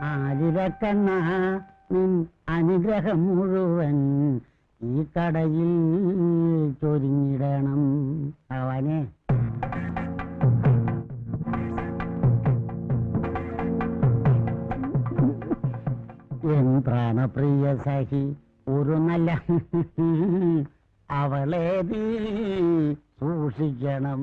ആലിരക്കണ്ണ നിൻ അനുഗ്രഹം മുഴുവൻ ഈ കടയിൽ ചൊരിഞ്ഞിടണം. ഭഗവാനെ. എൻ പ്രാണപ്രിയ സഖി ഒരു നല്ല അവളെ നീ സൂക്ഷിക്കണം.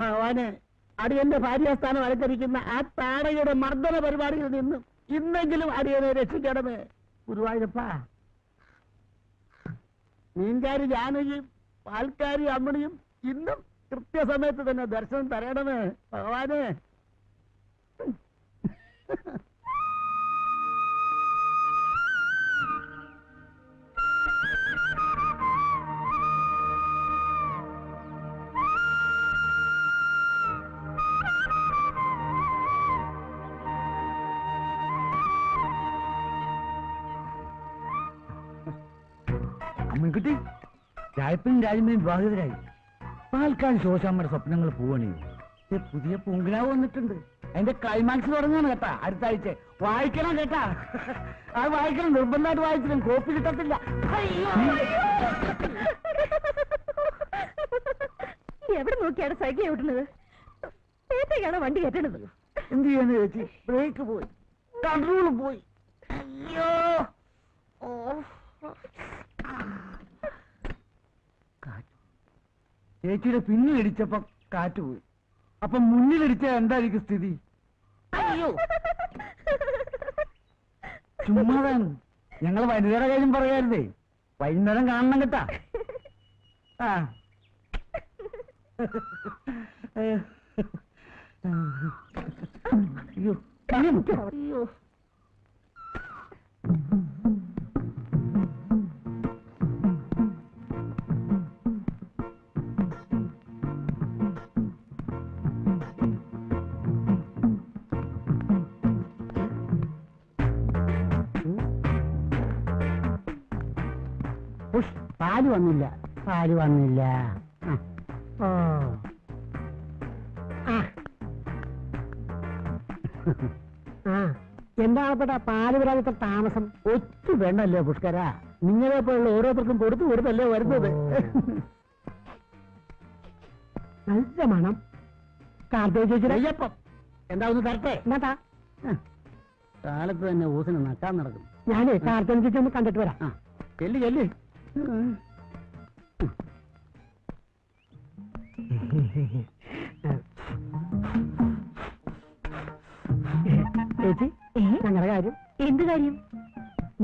ഭഗവാനെ, അടിയന്റെ ഭാര്യാസ്ഥാനം അലങ്കരിക്കുന്ന ആ താടകയുടെ മർദ്ദന പരിപാടിയിൽ നിന്നും ഇന്നെങ്കിലും അടിയനെ രക്ഷിക്കണമേ ഗുരുവായൂരപ്പ. മീൻകാരി ജാനകിയും പാൽക്കാരി അമ്മണിയും ഇന്നും കൃത്യസമയത്ത് തന്നെ ദർശനം തരണമേ ഭഗവാനെ. അമ്മക്കുട്ടി, രായപ്പനും രാജമ്മയും വിവാഹിതരായി. പാൽക്കാരി ശോശാമ്മയുടെ സ്വപ്നങ്ങൾ പോവണേ. പുതിയ പൂങ്കിനാവ് വന്നിട്ടുണ്ട്. അതിന്റെ ക്ലൈമാക്സ് തുടങ്ങാണ് കേട്ടാ അടുത്ത ആഴ്ച. വായിക്കണം കേട്ടാ, അത് വായിക്കണം. നിർബന്ധമായിട്ട് വായിച്ചിട്ടും കോപ്പി കിട്ടത്തില്ല. എവിടെ നോക്കിയാണ് സൈക്കിൾ ഓട്ടുന്നത്? നേരത്തേക്കാണ് വണ്ടി കയറ്റണത്. എന്ത് ചെയ്യാന്ന് ചേച്ചി? ബ്രേക്ക് പോയി, കൺട്രോൾ പോയി. അയ്യോ, ചേച്ചിയുടെ പിന്നിലിടിച്ചപ്പോ കാറ്റ് പോയി. അപ്പൊ മുന്നിലിടിച്ച എന്തായിരിക്കും സ്ഥിതി? അയ്യോ, ചുമ്മാതാണ്. ഞങ്ങൾ വനിതയുടെ കാര്യം പറയാറുതേ. വൈകുന്നേരം കാണണം കേട്ടാ. അയ്യോ അയ്യോ, പാല് വന്നില്ല, പാല് വന്നില്ല. ഓ, എന്താണപ്പെട്ട പാല് വരാനൊക്കെ താമസം? ഒറ്റ വേണമല്ലോ പുഷ്കര. നിങ്ങളെ പോലുള്ള ഓരോരുത്തർക്കും കൊടുത്തു കൊടുത്തല്ലേ വരുന്നത്. നല്ല മണം. കാർത്തേച്ചപ്പം എന്താ ഒന്ന് തരട്ടെ? എന്നാ കാലത്ത് തന്നെ ഊസിന് നക്കാൻ നടക്കും. ഞാനേ കാർത്തേച്ചി ഒന്ന് കണ്ടിട്ട് വരാം. ചെല്ലി ചെല്ലി. ചേച്ചി, ഞങ്ങളുടെ കാര്യം. എന്ത് കാര്യം?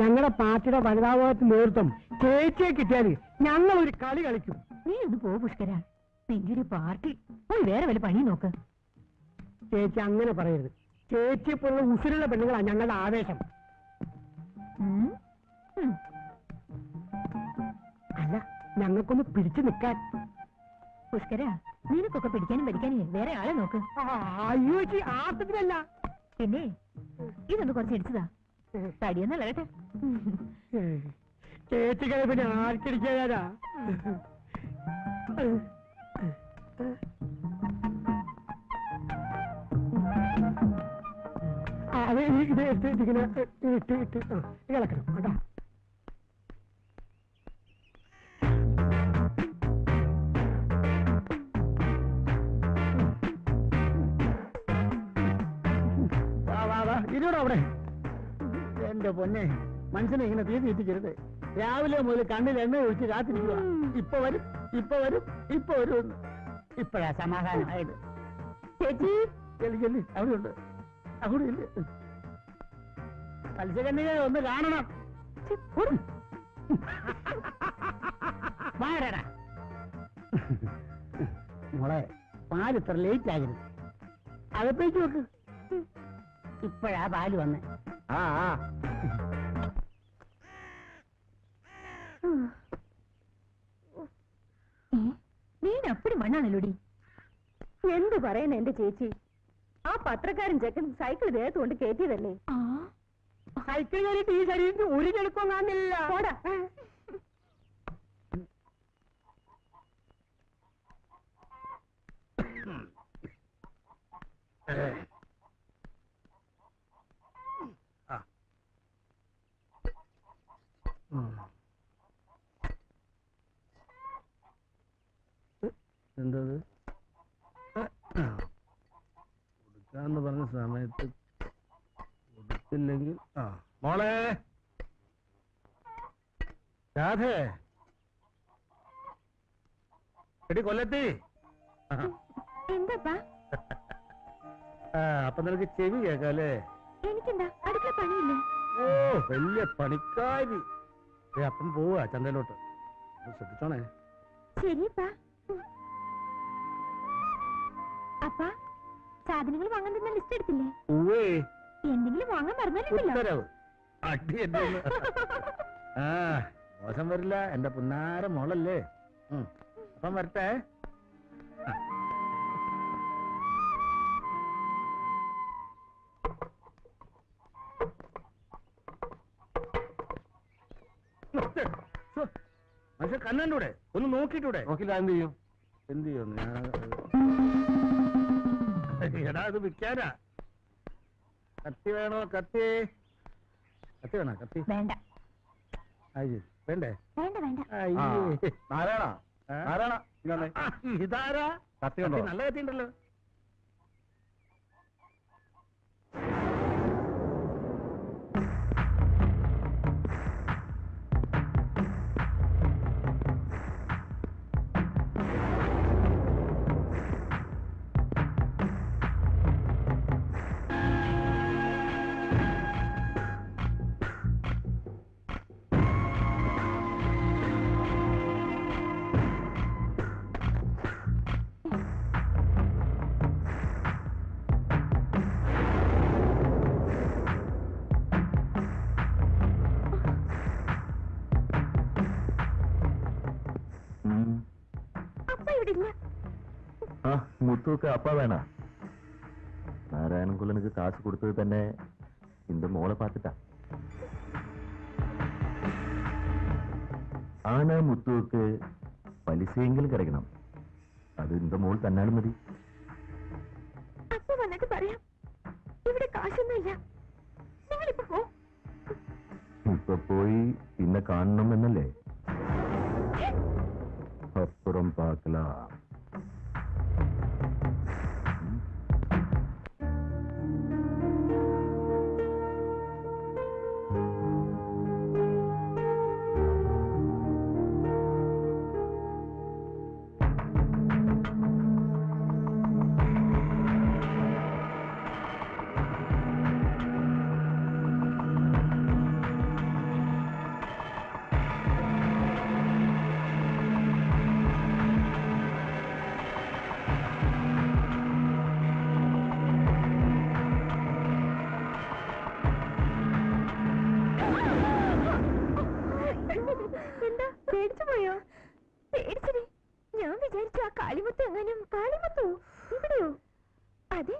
ഞങ്ങളുടെ പാർട്ടിയുടെ വനിതാഭാഗത്ത് നേതൃത്വം ചേച്ചിയെ കിട്ടിയാൽ ഞങ്ങൾ ഒരു കളി കളിക്കും. നീ ഒന്ന് പോ പുഷ്കര. നിന്റെ ഒരു പാർട്ടി പോയി വേറെ വല്ല പണി നോക്ക്. ചേച്ചി അങ്ങനെ പറയരുത്. ചേച്ചിയെ പോലുള്ള ഉസിലുള്ള പെണ്ണുങ്ങളാണ് ഞങ്ങളുടെ ആവേശം. അല്ല, ഞങ്ങൾക്കൊന്ന് പിടിച്ചു നിൽക്കാൻ. പുഷ്കര, നിനക്കൊക്കെ പിടിക്കാനും പഠിക്കാനും വേറെ ആളെ നോക്ക്. അയ്യോ ചേച്ചി, ആർത്തത്തിലല്ല. പിന്നെ ഇതൊന്ന് കുറച്ച് ഇടിച്ചതാ. തടിയൊന്നല്ല കേട്ടെ. ചേച്ചിക്കത് പിന്നെ ആർക്കിടിക്കാനാ? അത് ഇത് ഇങ്ങനെ ഇട്ട് ഇളക്കണം കേട്ടോ. ഇരുവിടെ അവിടെ. എന്റെ പൊന്നെ, മനുഷ്യനെ ഇങ്ങനെ തീ തീറ്റിക്കരുത്. രാവിലെ മുതൽ കണ്ണിൽ എണ്ണ ഒഴിച്ച് കാത്തിരിക്കുക. ഇപ്പൊ വരും, ഇപ്പൊ വരും, ഇപ്പൊ വരും. ഇപ്പഴാ സമാധാനമായത്. ചേച്ചി ചെല്ലി ചെല്ലി, അവിടെ ഉണ്ട്. അവിടെ ഇല്ല. മത്സ്യകന്യക ഒന്ന് കാണണം. മോളെ, പാല് ഇത്ര ലേറ്റ് ആകരുത്. അകത്തേക്ക് നോക്ക്. ഇപ്പഴാ പാല് വന്നേ. നീ അപ്പടി മണ്ണാണല്ലോടി. എന്ത് പറയുന്ന എന്റെ ചേച്ചി? ആ പത്രക്കാരൻ ചെക്കൻ സൈക്കിൾ ദേഹത്ത് കൊണ്ട് കയറ്റിയതല്ലേ? സൈക്കിൾ കയറിയിട്ട് ഈ ശരീരത്തിൽ ഒരു ചെടുക്കം കാണില്ല. പോടാ. എന്തത് കൊടുക്കാന്ന് പറഞ്ഞ സമയത്ത് കൊടുത്തില്ലെങ്കിൽ മോളെ രാധേ എടി കൊല്ലത്തി. എന്താപ്പാ? അപ്പൊ നിനക്ക് ചെവി കേക്കാല്ലേ? എനിക്കെന്താ അടുക്കള പണിയില്ലേ? ഓ വലിയ പണിക്കാരി. അപ്പം പോവാ ചന്തയിലോട്ട്. ശ്രദ്ധിച്ചോണേ. ശരിപ്പാ. അപ്പാ സാധനങ്ങൾ വാങ്ങാൻ തന്നെ ലിസ്റ്റ് എടുത്തില്ലേ? ഉവ്വേ. എന്തെങ്കിലും വാങ്ങാൻ പറഞ്ഞാലുണ്ടല്ലോ. ഉത്തരവ്. അടി എന്നെ ഒന്ന്. ആ മോശം വരില്ല, എന്റെ പുന്നാര മോളല്ലേ. അപ്പം വരട്ടെ. പക്ഷെ കണ്ണൂടെ ഒന്ന് നോക്കിട്ടൂടെ? നോക്കില്ല എന്ത് ചെയ്യും? എന്ത് ചെയ്യും? എടാ അത് വിൽക്കാനാ. കത്തി വേണോ? കത്തി കത്തി വേണോ? കത്തി വേണ്ട. വേണ്ടേ? വേണ്ട വേണ്ട. നാരായണ നാരായണ ഇതാരാ? കത്തി ഉണ്ടോ? നല്ല കത്തി ഉണ്ടല്ലോ. முத்துவுக்கு அப்பா வேணா. நாராயணகுலனுக்கு காசு கொடுத்தது തന്നെ இந்த മോളെ பார்த்துட்டா. ஆனா முத்துவுக்கு പലിശയെങ്കിലും കിടക്കണം. അത് இந்த മോൾ തന്നാലും മതി. അപ്പ വന്നിട്ട് പറയാം. ഇവിടെ കാശൊന്നുമില്ല. നിങ്ങളിപ്പോ പോ. ഇപ്പൊ പോയി പിന്നെ കാണണം എന്നല്ലേ? അപ്പുറം പാക്കലാ. എന്താ പേടിച്ചു പോയോ? പേടിച്ചേ. ഞാൻ വിചാരിച്ചു ആ കാളിമുത്ത് എങ്ങാനും. കാളിമുത്തോ? ഇവിടെയോ? അതെ,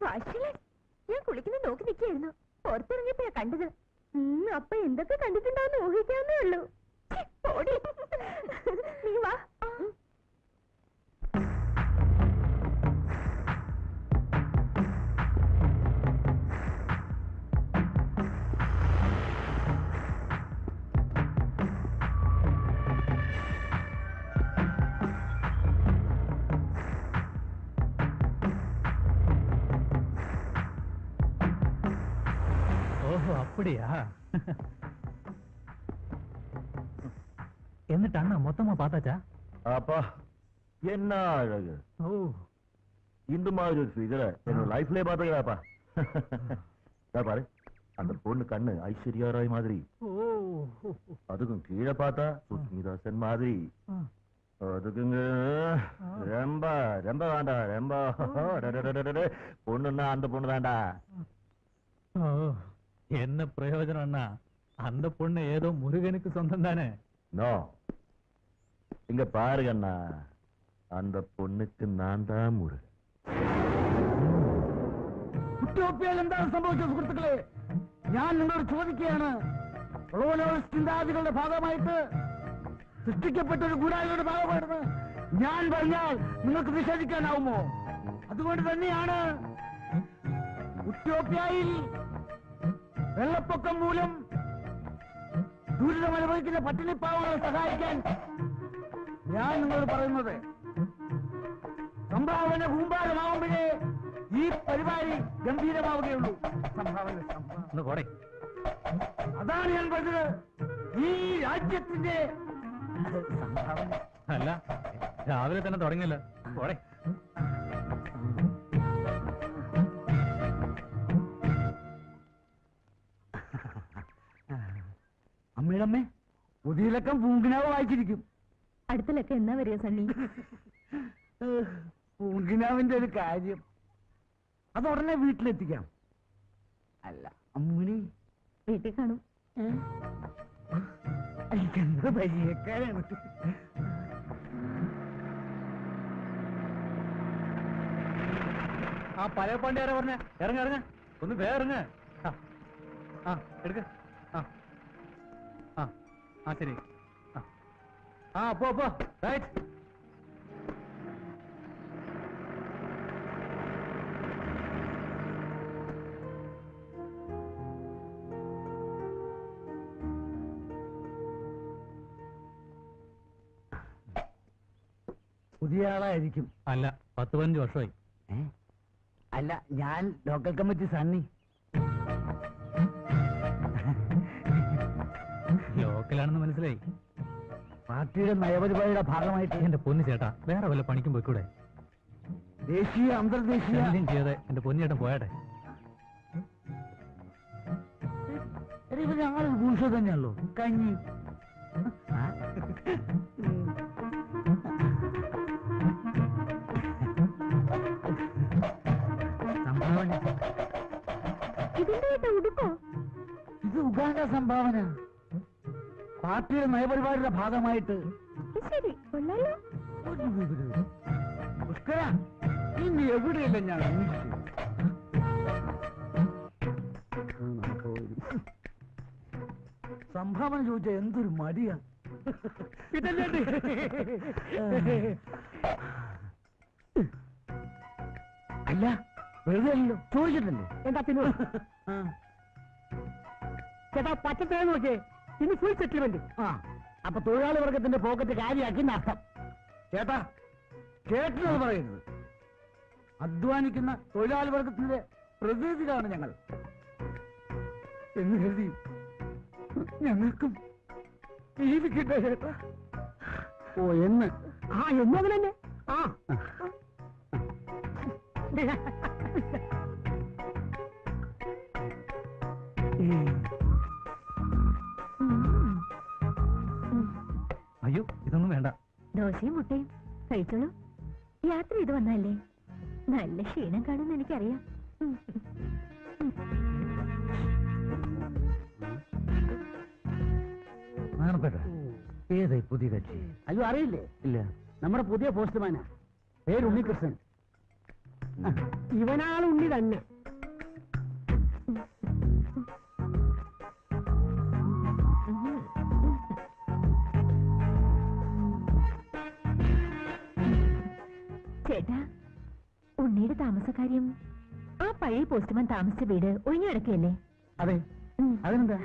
വാഷിലാൻ. ഞാൻ കുളിക്കുന്ന നോക്കി നിൽക്കായിരുന്നു. പുറത്തിറങ്ങിയപ്പോഴാ കണ്ടത്. അപ്പൊ എന്തൊക്കെ കണ്ടിട്ടുണ്ടാവുന്ന ഊഹിക്കാവുന്നേ ഉള്ളൂ. നീ വാ. ஓஹோ அப்படியா? എന്നിട്ട് അണ്ണ മൊത്തമാ பார்த்தாச்சா? அப்பா என்ன அழகு. ஓ இந்த மாதிரி ஒரு ஃபிகரை என்னோட லைஃப்லயே பார்த்தீங்களாப்பா. பாரு அந்த பொண்ணு கண்ணு ஐஸ்வர்யா ராய் மாதிரி. அதுக்கும் கீழே பார்த்தா சுஸ்மிதா சென் மாதிரி. அதுக்குங்க ரொம்ப ரொம்ப வேண்டாம். ரொம்ப பொண்ணுன்னா அந்த பொண்ணு தான்டா. என்ன பிரயோஜனம் அண்ணா? அந்த பொண்ணு ஏதோ முருகனுக்கு சொந்தம் தானே? நோ, இங்க பாருங்க அண்ணா, அந்த பொண்ணுக்கு நான் தான் முருகன். എന്താണ് സംഭവിച്ചത് സുഹൃത്തുക്കളെ? ഞാൻ നിങ്ങളോട് ചോദിക്കുകയാണ്, ചിന്താഗതികളുടെ ഭാഗമായിട്ട് സൃഷ്ടിക്കപ്പെട്ട ഒരു ഗൂഢാലോചനയുടെ ഭാഗമായിട്ട് ഞാൻ പറഞ്ഞാൽ നിങ്ങൾക്ക് നിഷേധിക്കാനാവുമോ? അതുകൊണ്ട് തന്നെയാണ് ഉത്യോപ്യയിൽ വെള്ളപ്പൊക്കം മൂലം ദുരിതമനുഭവിക്കുന്ന പട്ടിണിപ്പാവങ്ങളെ സഹായിക്കാൻ ഞാൻ നിങ്ങളോട് പറയുന്നത്. സംഭാവന കൂമ്പാരമാവുമ്പോഴേ ഈ പരിപാടി ഗംഭീരമാവുകയുള്ളൂ. സംഭാവന അതാണ് ഞാൻ പറഞ്ഞത്. ഈ രാജ്യത്തിന്റെ സംഭാവന അല്ല, രാവിലെ തന്നെ തുടങ്ങിയല്ലോ. പോടെ. അമ്മയുടെ പുതിയലക്കം പൂങ്കിനാവ് വായിച്ചിരിക്കും. അടുത്ത ലക്കം എന്നാ വരിക സണ്ണി? പൂങ്കിനാവിന്റെ ഒരു കാര്യം അത് ഉടനെ വീട്ടിലെത്തിക്കാം. അല്ല അമ്മിണി വീട്ടിൽ കാണും. എനിക്കെന്താ പരിചയക്കാരാണ്. ആ പഴയ പാണ്ടി ആരാ പറഞ്ഞ? ഇറങ്ങ ഇറങ്ങ, ഒന്ന് വേറെ ഇറങ്ങ. ആ എടുക്ക. ആ ശരി. പോ റൈറ്റ്. പുതിയ ആളായിരിക്കും. അല്ല, 10-15 വർഷമായി. അല്ല, ഞാൻ ലോക്കൽ കമ്മിറ്റി സണ്ണി. ലോക്കലാണെന്ന് മനസ്സിലായി. പാർട്ടിയുടെ നയപരിപാടിയുടെ ഭാഗമായിട്ട്. എന്റെ പൊന്നു ചേട്ടാ, വേറെ വല്ല പണിക്കും പോയിക്കൂടെ? ദേശീയ അന്തർദേശീയ എന്തും ചെയ്യാതെ എന്റെ പൊന്നു ചേട്ടൻ പോയാട്ടെ. ഇവർ ഞങ്ങളൊരു ഭൂഷ തന്നെയല്ലോ. കഞ്ഞി സംഭാവന. ഇതിന്റെ ഉടുപ്പോ? ഇത് ഉഗാണ്ട സംഭാവന. പാർട്ടിയുടെ നയപരിപാടിയുടെ ഭാഗമായിട്ട്. ശരി, കൊള്ളാലോ. പുഷ്കര, ഇനി എവിടെയല്ല ഞാൻ അന്വേഷിച്ചു. സംഭാവന ചോദിച്ചാൽ എന്തൊരു മടിയാ. അല്ല, വെറുതെ അല്ലല്ലോ, ചോദിച്ചിട്ടല്ലേ. എന്താ പിന്നെ ചേട്ടാ പച്ചത്തേന്ന് നോക്കിയേ, ഇനി ഫുൾ സെറ്റിൽമെന്റ്. അപ്പൊ തൊഴിലാളി വർഗത്തിന്റെ പോക്കറ്റ് കാര്യമാക്കി നഷ്ടം. ചേട്ടാ, കേട്ടത് പറയുന്നത്. അധ്വാനിക്കുന്ന തൊഴിലാളി വർഗത്തിന്റെ പ്രതിനിധികളാണ് ഞങ്ങൾ എന്ന് കരുതി ഞങ്ങൾക്കും ജീവിക്കട്ടെ ചേട്ടാ. ഓ എന്ന് എന്നതിൽ തന്നെ. അയ്യോ, ഇതൊന്നും വേണ്ട. ദോശയും മുട്ടയും കഴിച്ചോളൂ. യാത്ര ചെയ്ത് വന്നല്ലേ, നല്ല ക്ഷീണം കാണുമെന്ന് എനിക്കറിയാം. ഏതായി പുതിയ കക്ഷി? അയ്യോ അറിയില്ലേ? ഇല്ല. നമ്മുടെ പുതിയ പോസ്റ്റ്മാനാ, പേര് ഉണ്ണികൃഷ്ണൻ. ഇവനാൾ ഉണ്ണി തന്നെ. ചേട്ടാ, ഉണ്ണിയുടെ താമസക്കാര്യം ആ പഴയ പോസ്റ്റ്മാൻ താമസിച്ച വീട് ഒഴിഞ്ഞു കിടക്കുകയല്ലേ? അതെ, അതിനെന്താ,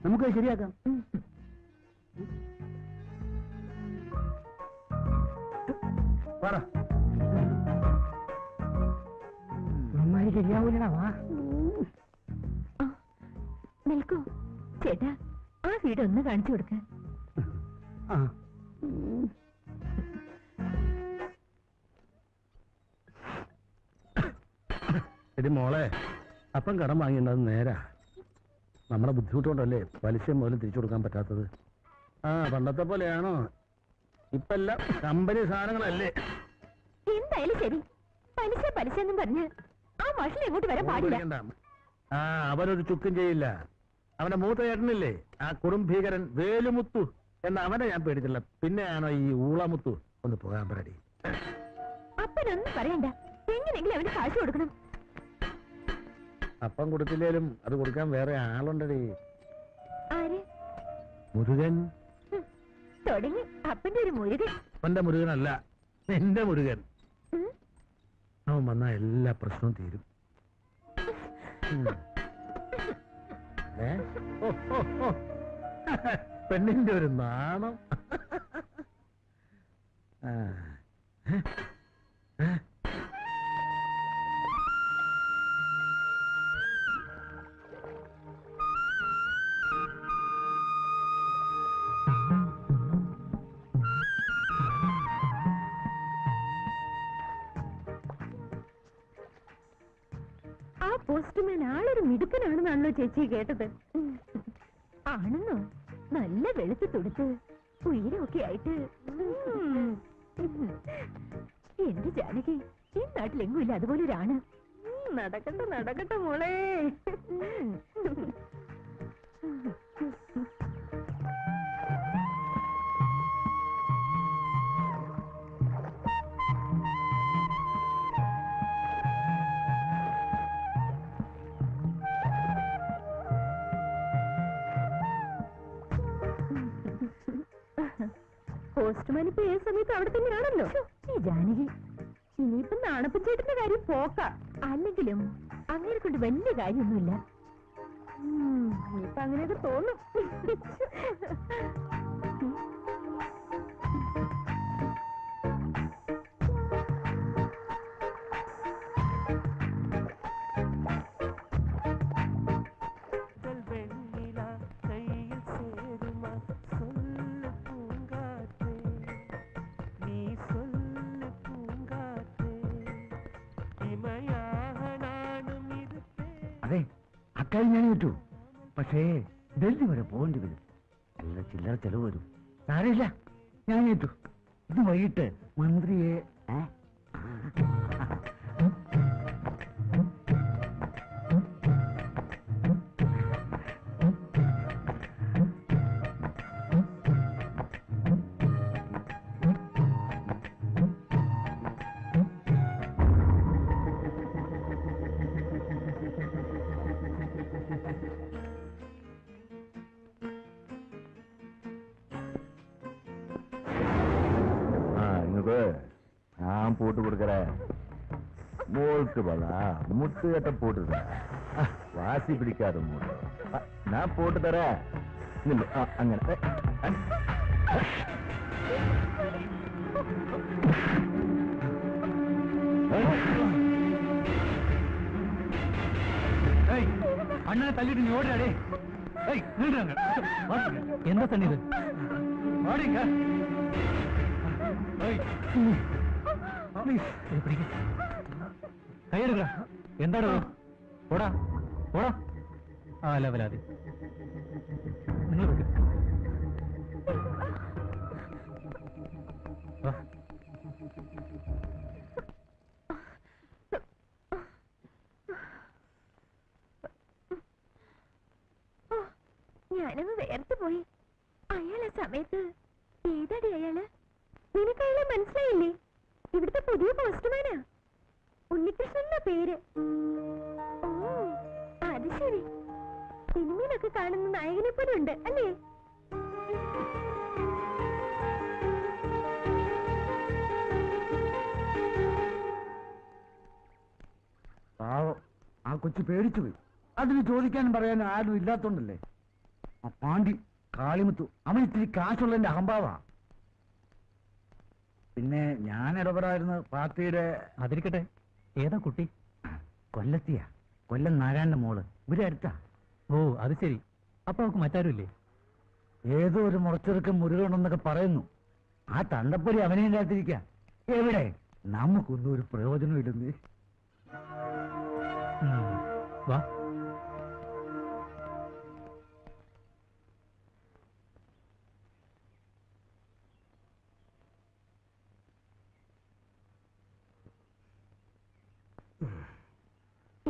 നമുക്ക് ശരിയാക്കാം. പറ. ശരിയാവൂലടാ, വാ. നിൽക്കൂ ചേട്ടാ, ആ വീട് ഒന്ന് കാണിച്ചു കൊടുക്ക. എടി മോളെ, അപ്പം കടം വാങ്ങിണ്ടത് നേരാ. നമ്മുടെ ബുദ്ധിമുട്ടുകൊണ്ടല്ലേ പലിശ മുതലും തിരിച്ചു കൊടുക്കാൻ പറ്റാത്തത്. പണ്ടത്തെ പോലെയാണോ? ഇപ്പെല്ലാം കമ്പനി സാധനങ്ങളല്ലേ. എന്തായാലും ശരി, പലിശ പലിശ എന്നും പറഞ്ഞ് ആ മാഷിനെ എങ്ങോട്ട് വരാൻ പാടില്ല. അവനൊരു ചുക്കും ചെയ്യില്ല. അവന്റെ മൂത്ത ചേട്ടനില്ലേ, ആ കുറുംഭീകരൻ വേലുമുത്തു എന്ന അവനെ ഞാൻ പേടിച്ചില്ല. പിന്നെയാണോ ഈ ഊളമുത്തു? ഒന്ന് പോകാൻ പറയടി. അപ്പനൊന്നും പറയണ്ട, എങ്ങനെയെങ്കിലും അവന് കാശ് കൊടുക്കണം. അപ്പം കൊടുത്തില്ലേലും അത് കൊടുക്കാൻ വേറെ ആളുണ്ടടി. ആര്? മുരുകൻ. തുടങ്ങി അപ്പന്റെ ഒരു മുരുകൻ. അപ്പന്റെ മുരുകനല്ല, എന്റെ മുരുകൻ. ഉം. അവൻ വന്നാ എല്ലാ പ്രശ്നവും തീരും. പെണ്ണിന്റെ ഒരു നാണം. ആ പോസ്റ്റ്മാൻ ആളൊരു മിടുക്കനാണെന്നാണല്ലോ ചേച്ചി കേട്ടത്. ആണെന്നോ? നല്ല വെളുത്ത് തുടുത്ത് ഉയരമൊക്കെ ആയിട്ട്. എന്റെ ജാനകി, ഈ നാട്ടിലെങ്ങും ഇല്ല അതുപോലെ ഒരാണ്. നടക്കട്ടെ നടക്കട്ടെ മോളെ. പോസ്റ്റ്മാൻ ഇപ്പൊ ഏത് സമയത്ത് അവിടെ തന്നെയാണല്ലോ. ഈ ജാനകി, ഇനിയിപ്പൊ നാണപ്പൻ ചേട്ടന്റെ കാര്യം പോക്ക. അല്ലെങ്കിലും അങ്ങനെ കൊണ്ട് വലിയ കാര്യമൊന്നുമില്ല. ഇനിയിപ്പൊ അങ്ങനെയൊക്കെ തോന്നും. അതെ, അക്കാര്യം ഞാൻ പറ്റൂ. പക്ഷേ ഡൽഹി വരെ പോകേണ്ടി വരും. നല്ല ചില്ലറ ചെലവ് വരും. സാരമില്ല, ഞാൻ ഏറ്റു. ഇത് വൈകിട്ട് മന്ത്രിയെ நான் போட்டு கொடுக்கறேன். மோளுக்கு பலா முட்டு கட்ட போட்டு வாசி பிடிக்காத மூடு. நான் போட்டு தரேன். അങ്ങനെ അണ്ണനെ തല്ലിട്ട് നീ ഓടിയാടേ. എന്താ തന്നെ ഇത്? ഓടിക്ക കൈയെടുക്ക. എന്താടോ? ഓടാ ഓടാ. ആ ലെവലാതി നിങ്ങൾ ഞാനങ്ങ് വേർത്ത് പോയി. അയാളെ സമയത്ത് ഏതാടി അയാള്? നിനക്ക് അയാളെ മനസ്സിലായില്ലേ? ഇവിടുത്തെ പുതിയ പോസ്റ്റ്മാനാ. ഉണ്ണികൃഷ്ണന്റെ പേര്. ഓ, അത് ശരി. സിനിമയിലൊക്കെ കാണുന്ന നായകനെ പോലെ ഉണ്ട് അല്ലേ? പാവം, ആ കൊച്ചു പേടിച്ചു പോയി. അതിന് ചോദിക്കാനും പറയാനും ആരും ഇല്ലാത്തോണ്ടല്ലേ. ആ പാണ്ടി കാളിമുത്തു അവൻ ഇത്തിരി കാശുള്ളതിന്റെ അഹംഭാവാ. പിന്നെ ഞാൻ ഇടപെടായിരുന്നു പാർട്ടിയുടെ. അതിരിക്കട്ടെ, ഏതാ കുട്ടി? കൊല്ലത്തിയാ, കൊല്ലം നാരായണന്റെ മോള്. ഇവിടെ അടുത്താ. ഓ, അത് ശരി. അപ്പൊ അവർക്ക് മറ്റാരുമില്ലേ? ഏതോ ഒരു മുറച്ചെറുക്കം മുരുകണെന്നൊക്കെ പറയുന്നു. ആ തണ്ടപ്പൊരി അവനെ ഇല്ലാത്തിരിക്ക. എവിടെ നമുക്കൊന്നും ഒരു പ്രയോജനം ഇല്ലെന്ന്. വാ.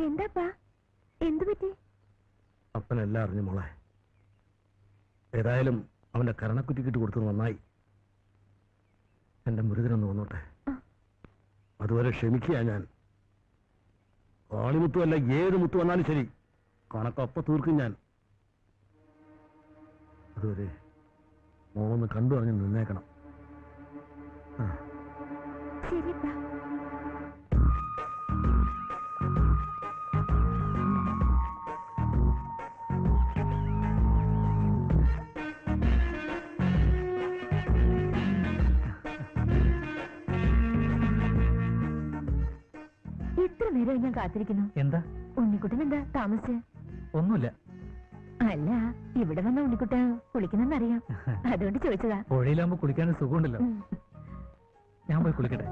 എന്താപ്പാ, എന്തു പറ്റി? അപ്പനെല്ലാം അറിഞ്ഞു മോളെ. ഏതായാലും അവന്റെ കരണക്കുറ്റിക്കിട്ട് കൊടുത്തത് നന്നായി. എന്റെ മുരുകനൊന്ന് വന്നോട്ടെ. അതുവരെ ക്ഷമിക്കുക ഞാൻ. കാളിമുത്തും അല്ല ഏത് മുത്തു വന്നാലും ശരി, കണക്കൊപ്പ തീർക്കും ഞാൻ. അതുവരെ മോളൊന്ന് കണ്ടു പറഞ്ഞ് നിന്നേക്കണം. ശരിപ്പാ. എത്ര നേരമായി ഞാൻ കാത്തിരിക്കുന്നു. എന്താ? ഉണ്ണിക്കുട്ടൻ എന്താ താമസിച്ച്? ഒന്നുമില്ല. അല്ല, ഇവിടെ വന്ന ഉണ്ണിക്കുട്ടൻ കുളിക്കുന്നെന്നറിയാം, അതുകൊണ്ട് ചോദിച്ചതാ. പുഴയിലാകുമ്പോ കുളിക്കാൻ സുഖമുണ്ടല്ലോ. ഞാൻ പോയി കുളിക്കട്ടെ.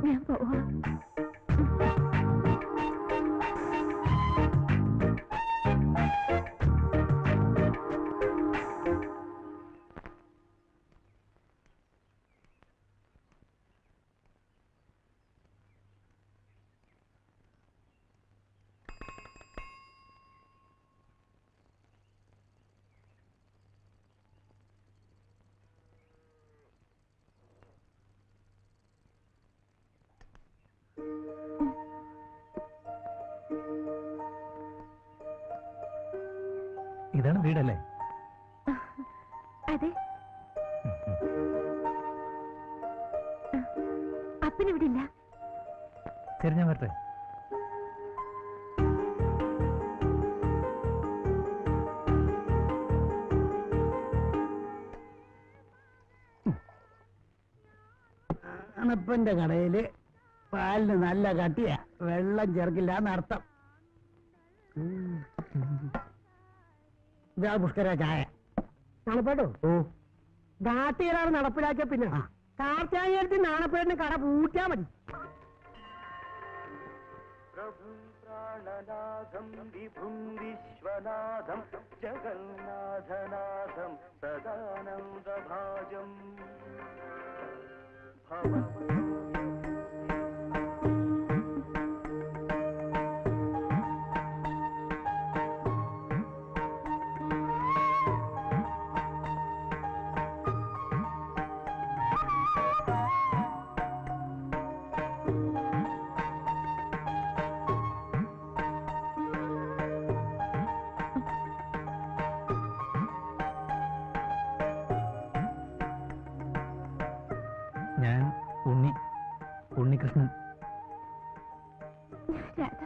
ഞാൻ പോവാ. ഇതാണ് വീടല്ലേ? അതെ. അപ്പനിവിടെ ഇല്ല. ശരി, ഞാൻ വരട്ടെ. അണപ്പന്റെ കടയില് പാലിന് നല്ല കട്ടിയാ, വെള്ളം ചേർക്കില്ല എന്നർത്ഥം. ഇതാ പുഷ്കര ചായ. നാണപ്പേട്ടോ? ഓ, നാട്ടുകാർ നടപ്പിലാക്കിയ പിന്നെ കാർച്ചായത്തിൽ നാണപ്പേടിന് കട പൂറ്റാ മതി. പ്രാണനാഥം വിഭും വിശ്വനാഥം ജഗന്നാഥനാഥം സദാനന്ദഭാജം ഞാൻ ഉണ്ണികൃഷ്ണൻ. രാധ.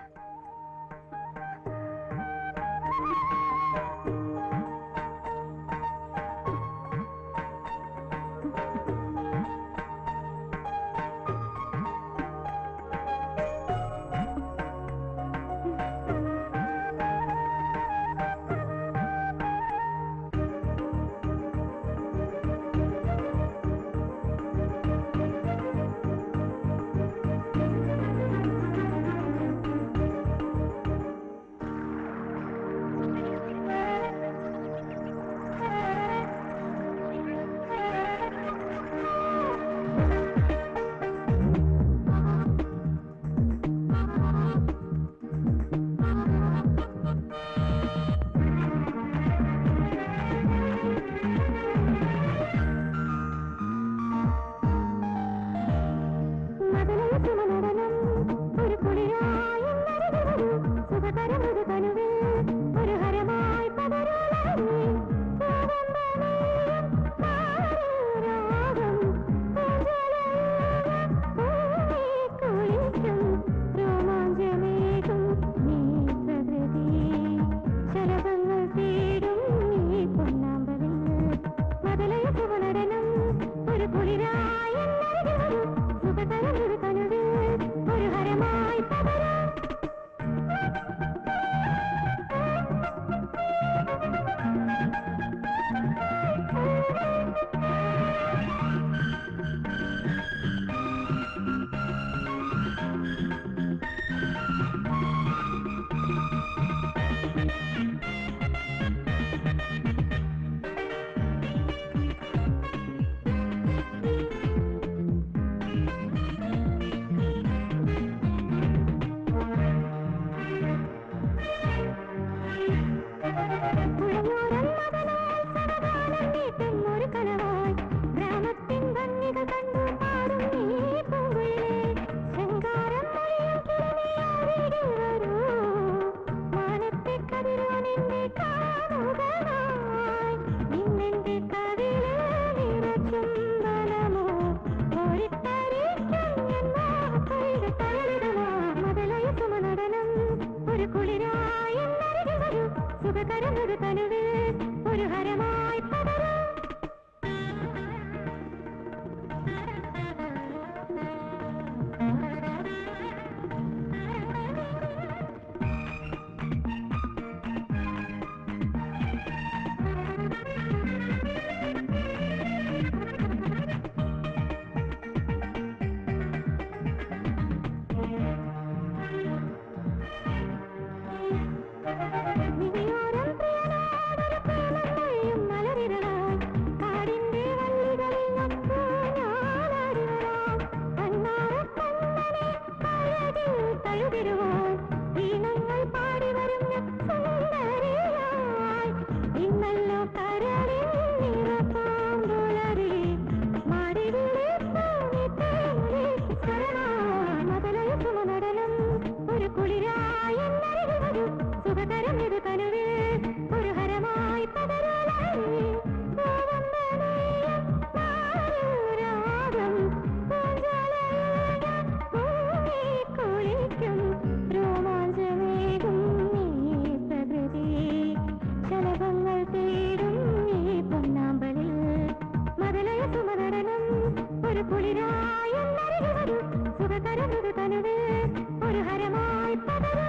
ഒരു ഹരമായി പകരും.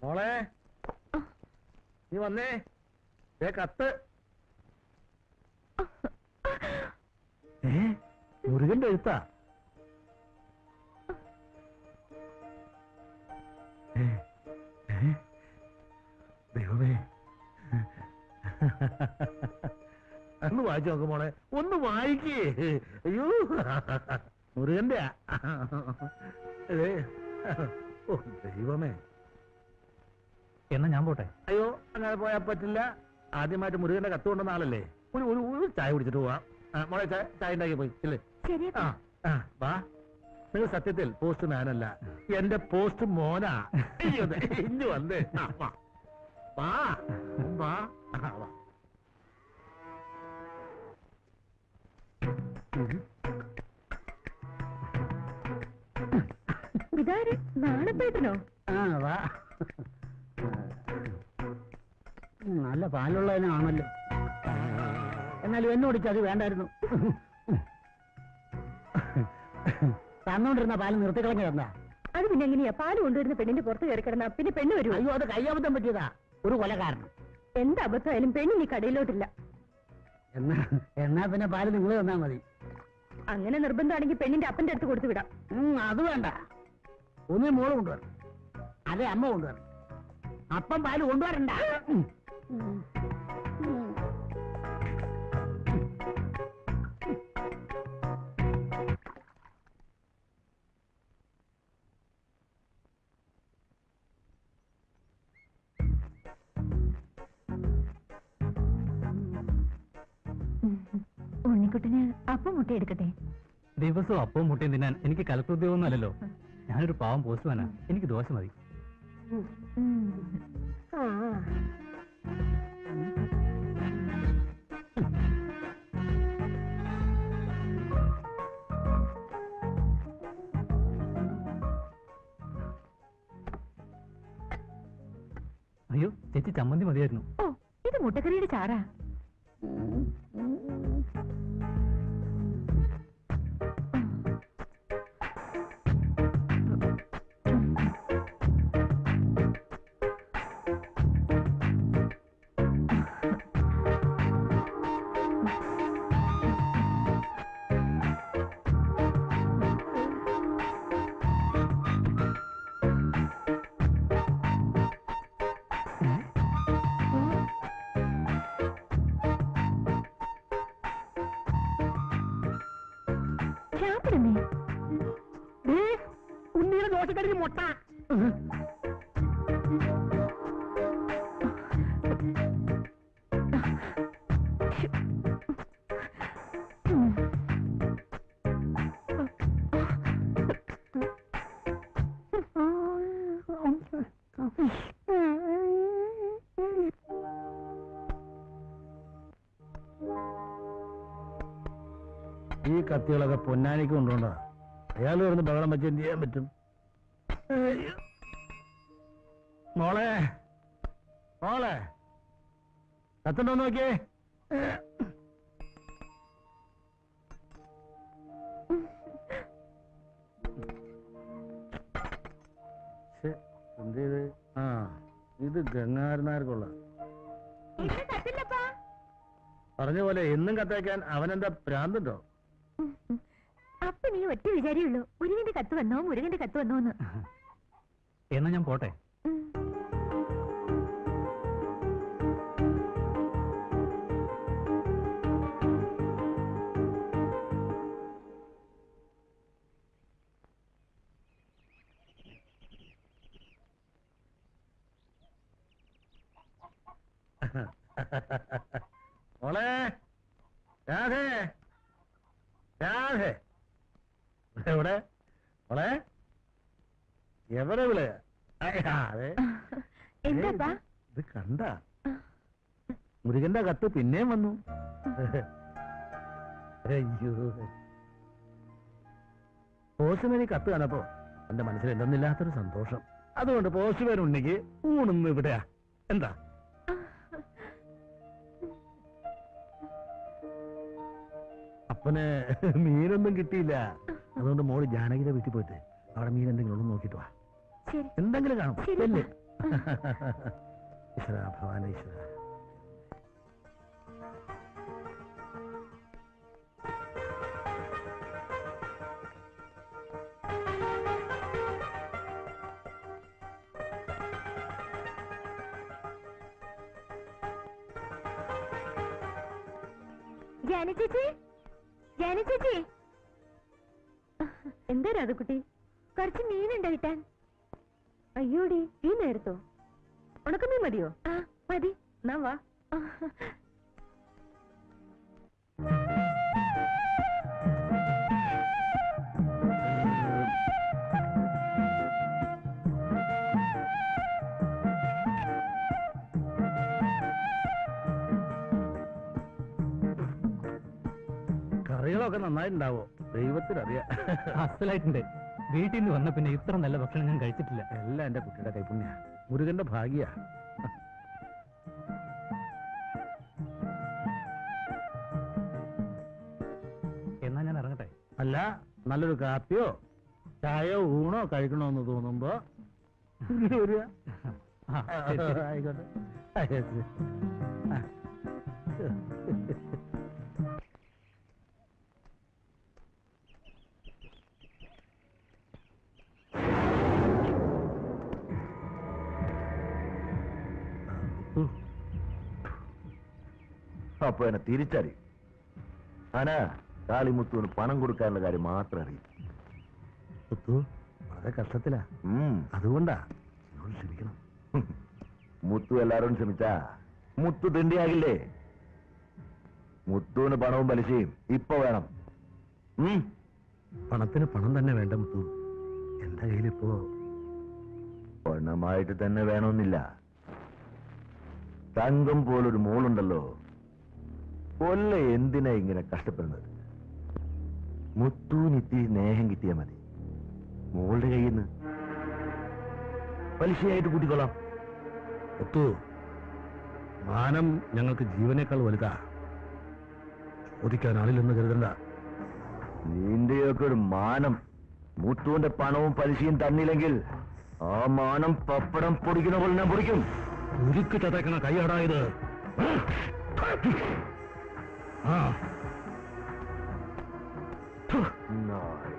മോളെ നീ വന്നേ, കത്ത്. മുരുകന്റെ എഴുത്താ? ദൈവമേ, ഒന്ന് വായിച്ചു നോക്ക് മോളെ, ഒന്ന് വായിക്കേ. അയ്യോ, മുരുകന്റെ ദൈവമേ. എന്നാ ഞാൻ പോട്ടെ. അയ്യോ, അങ്ങനെ പോയാ പറ്റില്ല. ആദ്യമായിട്ട് മുരുകന്റെ കത്ത് കൊണ്ടുവന്ന ആളല്ലേ, ഒരു ചായ കുടിച്ചിട്ട് പോവാം. മോളെ ചായ ഉണ്ടാക്കി പോയി ഇല്ലേ? വാ. നിങ്ങൾ സത്യത്തിൽ പോസ്റ്റ് മാനല്ല, എന്റെ പോസ്റ്റ് മോനാ. ഇഞ്ഞു വന്നേ. വാ വാ വാ. ഇതാര് നാണപ്പേട്ടനോ? വാ. നല്ല പാലുള്ളതിനാണല്ലോ, എന്നാലും എന്നോടിച്ച് അത് വേണ്ടായിരുന്നു. തന്നോണ്ടിരുന്ന പാല് നിർത്തിക്കളഞ്ഞ തന്നാ. അത് പിന്നെ എങ്ങനെയാ പാല് കൊണ്ടുവരുന്ന പെണ്ണിന്റെ പുറത്ത് കയറി കിടന്ന പിന്നെ പെണ്ണ് വരും? അയ്യോ, അത് കയ്യബദ്ധം പറ്റിയതാ, ഒരു കൊലകാരൻ. എന്ത് അബദ്ധമായാലും പെണ്ണിന് കടയിലോട്ടില്ല. എന്നാ പിന്നെ പാല് നിങ്ങൾ തന്നാ മതി. അങ്ങനെ നിർബന്ധമാണെങ്കിൽ പെണ്ണിന്റെ അപ്പന്റെ അടുത്ത് കൊടുത്തു വിടാം. അത് വേണ്ട, ഒന്നേ മോള് കൊണ്ടുവരണം, അതെ അമ്മ കൊണ്ടുവരണം. അപ്പം പാല് കൊണ്ടുവരണ്ട. ഉണ്ണിക്കുട്ടിന് അപ്പം മുട്ട എടുക്കട്ടെ? ദിവസവും അപ്പവും മുട്ടയും തിന്നാൻ എനിക്ക് കലക്ടർ ഉദ്യോഗമൊന്നും അല്ലല്ലോ. ഞാനൊരു പാവം പോസ്റ്റ്മാനാ, എനിക്ക് ദോശ മതി. അയ്യോ ചേച്ചി, ചമ്മന്തി മതിയായിരുന്നു. ഓ, ഇത് മുട്ടക്കറിയുടെ ചാറാ. ഉണ്ണിയുടെ ദോശക്കടിക്ക് മുട്ട. ഈ കത്തികളൊക്കെ പൊന്നാനിക്ക് കൊണ്ടുകൊണ്ടാ. അയാൾ വരുന്ന ബഹളം വെച്ച് എന്ത് ചെയ്യാൻ പറ്റും? മോളെ മോളെ, കത്തുണ്ടോ നോക്കിയേ. എന്ത് ചെയ്ത്? ഇത് ഗംഗാരനാർക്കുള്ള പറഞ്ഞ പോലെ എന്നും കത്തയക്കാൻ അവനെന്താ പ്രാന്തുണ്ടോ? അപ്പൊ നീ ഒറ്റ വിചാരിയുള്ളൂ, മുരുകന്റെ കത്ത് വന്നോ മുരുകന്റെ കത്ത് വന്നോന്ന്. എന്നാ ഞാൻ പോട്ടെ. മോളെ രാധേ, രാധേ എവിടെ? മോളെ എവിടെ വിള അതെ എന്താപ്പാ ഇത് കണ്ട മുരുകന്റെ കത്ത് പിന്നെയും വന്നു. അയ്യോ, പോസ്റ്റ്മാൻ കത്ത് കാണപ്പോ എന്റെ മനസ്സിൽ എന്തെന്നില്ലാത്തൊരു സന്തോഷം. അതുകൊണ്ട് പോസ്റ്റ്മാൻ ഉണ്ടെങ്കിൽ ഊണും ഇവിടെയാ. എന്താ അപ്പന് മീനൊന്നും കിട്ടിയില്ല. അതുകൊണ്ട് മോള് ജാനകിയുടെ വീട്ടിൽ പോയിട്ട് അവിടെ മീൻ എന്തെങ്കിലും ഒന്ന് നോക്കിട്ട് വാ. ശരി എന്തെങ്കിലും കാണും. ശരി, അല്ലേ? ഈശ്വര ഭഗവാൻ ഈശ്വര. ജാനി ചേച്ചി, ജാനി ചേച്ചി, എന്താ രാധക്കുട്ടി? കുറച്ച് മീനുണ്ടോ കിട്ടാൻ? അയ്യോടി, ഈ നേരത്തോ? ഉണക്കമീൻ മതിയോ? ആ മതി. എന്നാ വാ. കറികളൊക്കെ നന്നായിട്ടുണ്ടാവോ? ദൈവത്തിനറിയാം. അസലായിട്ടുണ്ട്. വീട്ടിൽ നിന്ന് വന്ന പിന്നെ ഇത്ര നല്ല ഭക്ഷണം ഞാൻ കഴിച്ചിട്ടില്ല. എല്ലാം എന്റെ കുട്ടിയുടെ കൈപ്പുണ്യ, മുരുകന്റെ ഭാഗ്യ. എന്നാ ഞാൻ ഇറങ്ങട്ടെ. അല്ല, നല്ലൊരു കാപ്പിയോ ചായയോ ഊണോ കഴിക്കണമെന്ന് തോന്നുമ്പോ ഇങ്ങോട്ട് വരിക. ആ, ശരി, ശരി. ആയിക്കോട്ടെ. ആ, ശരി. ആ. അപ്പൊ എന്നെ തിരിച്ചറിയും. ആനാ കാളിമുത്തുവിന് പണം കൊടുക്കാനുള്ള കാര്യം മാത്രം അറിയും. മുത്തു വളരെ കഷ്ടത്തിലാ. അതുകൊണ്ടാ എന്നോട് ക്ഷമിക്കണം. മുത്തു എല്ലാരോടും ക്ഷമിച്ചാ മുത്തു തിണ്ടിയാകില്ലേ? മുത്തുവിന് പണവും പലിശയും ഇപ്പൊ വേണം. പണത്തിന് പണം തന്നെ വേണ്ട മുത്തു. എന്റെ കയ്യിലിപ്പോ പണമായിട്ട് തന്നെ വേണമെന്നില്ല. തങ്കം പോലൊരു മോളുണ്ടല്ലോ, കൊല്ല എന്തിനാ ഇങ്ങനെ കഷ്ടപ്പെടുന്നത്? മുത്തൂനിത്തിരി സ്നേഹം കിട്ടിയാൽ മതി. മോളുടെ കയ്യിൽ നിന്ന് പലിശയായിട്ട് കൂട്ടിക്കൊള്ളാം. മുത്തു, മാനം ഞങ്ങൾക്ക് ജീവനേക്കാൾ വലുതാ. ചോദിക്കാൻ ആളില്ലെന്ന് കരുതണ്ട. നിന്റെയൊക്കെ ഒരു മാനം മുത്തുവിന്റെ പണവും പലിശയും തന്നില്ലെങ്കിൽ ആ മാനം പപ്പടം പൊടിക്കുന്ന പോലെ ഞാൻ പൊടിക്കും. ഉരുക്ക് ചതക്കണ കൈയാടായത്. ആ നായ്.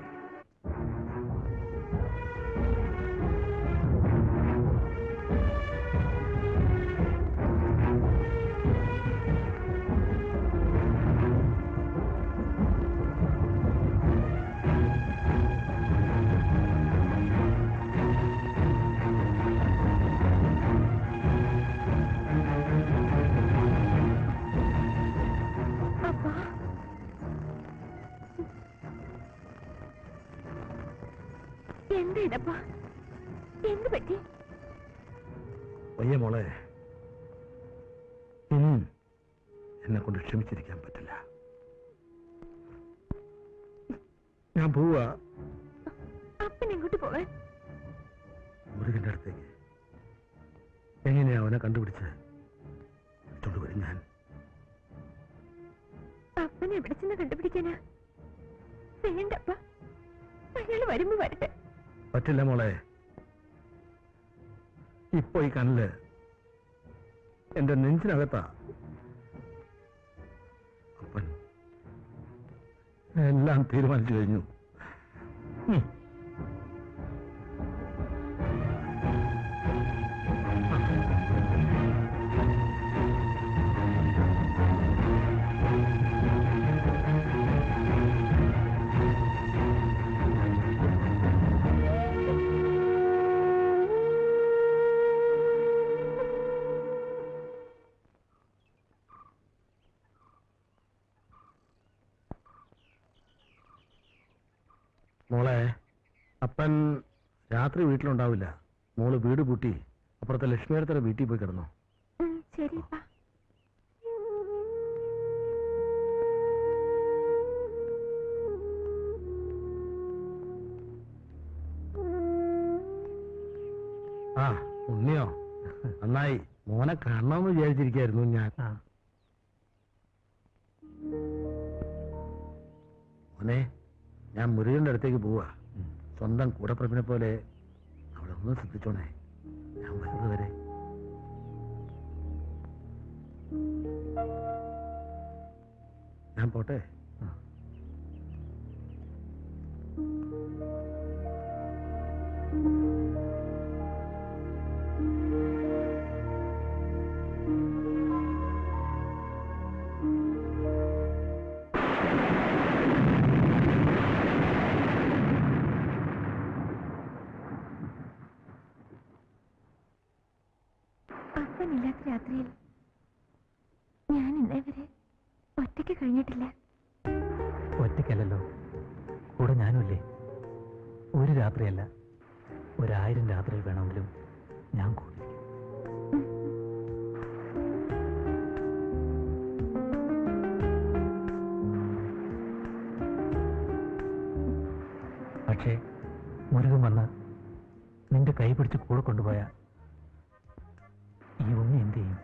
എന്താ ഇതപ്പാ? എന്ത് പറ്റി? വയ്യ മോളെ, എന്നെ കൊണ്ട് ക്ഷമിച്ചിരിക്കാൻ പറ്റില്ല. ഞാൻ പോവാ. അപ്പൻ എങ്ങോട്ട് പോവാൻ? മുരുകന്റെ അടുത്തേക്ക്. എങ്ങനെയാ അവനെ കണ്ടുപിടിച്ച് കൊണ്ടുവരും ഞാൻ. അപ്പനെ എവിടെ ചെന്ന് കണ്ടുപിടിക്കാനാ? വേണ്ടപ്പ, അയാൾ വരുമ്പോ വരട്ടെ. പറ്റില്ല മോളെ. ഇപ്പൊ ഈ കനല് എന്റെ നെഞ്ചിനകത്താ. അപ്പൻ എല്ലാം തീരുമാനിച്ചു കഴിഞ്ഞു. മോളെ, അപ്പൻ രാത്രി വീട്ടിലുണ്ടാവില്ല. മോള് വീട് പൂട്ടി അപ്പുറത്തെ ലക്ഷ്മിയുടെ വീട്ടിൽ പോയി കിടന്നു. ശരിപ്പാ. ആ ഉണ്ണിയോ, നന്നായി. മോനെ കാണണമെന്ന് വിചാരിച്ചിരിക്കായിരുന്നു ഞാൻ. മോനെ, ഞാൻ മുരുകന്റെ അടുത്തേക്ക് പോവാ. സ്വന്തം കൂടപ്പുറപ്പിനെ പോലെ അവിടെ ഒന്ന് ശ്രദ്ധിച്ചോണേ. ഞാൻ വരുന്നത് വരെ. ഞാൻ പോട്ടെ. അപ്പനില്ലാത്ത രാത്രിയിൽ ഞാൻ ഇന്നേ വരെ ഒറ്റയ്ക്ക് കഴിഞ്ഞിട്ടില്ല. ഒറ്റയ്ക്കല്ലല്ലോ, കൂടെ ഞാനുമില്ലേ. ഒരു രാത്രിയല്ല, 1000 രാത്രിയിൽ വേണമെങ്കിലും ഞാൻ കൂടിയിരിക്കും. പക്ഷേ മുരുകൻ വന്ന് നിന്റെ കൈ പിടിച്ച് കൂടെ കൊണ്ടുപോയാ ഈ ഉണ്ണി എന്ത് ചെയ്യും?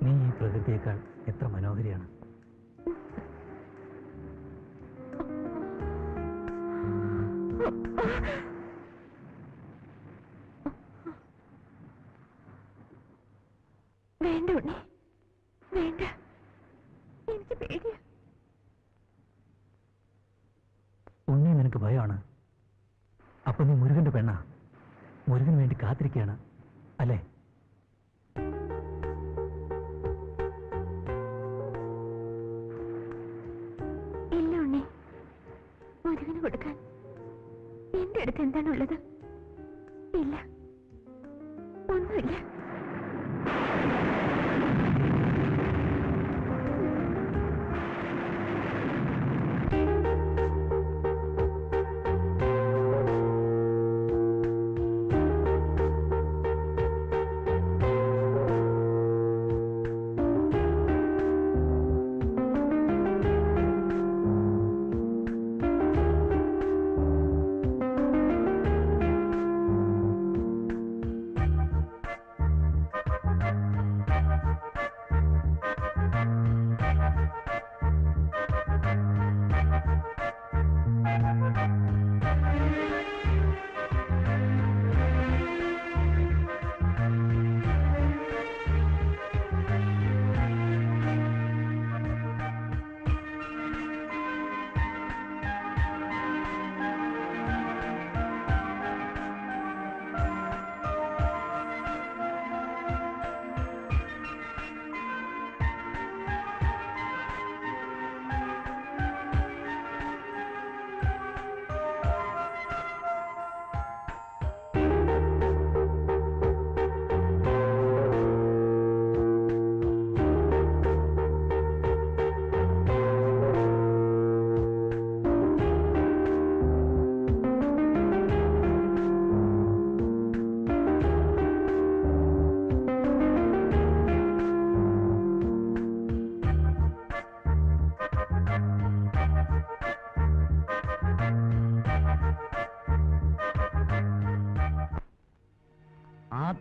നീ ഈ പ്രകൃതിയേക്കാൾ എത്ര മനോഹരിയാണ്. വേണ്ട ഉണ്ണി, വേണ്ട. എനിക്ക് പേടിയാ. ഉണ്ണി നിനക്ക് ഭയമാണ്. അപ്പൊ നീ മുരുകന്റെ പെണ്ണാ. മുരുകന് വേണ്ടി കാത്തിരിക്കുകയാണ് അല്ലേ? ഇല്ല ഉണ്ണി, മുരുകന് കൊടുക്കാൻ എന്റെ അടുത്ത് എന്താണുള്ളത്? ഇല്ല, ഒന്നുമില്ല.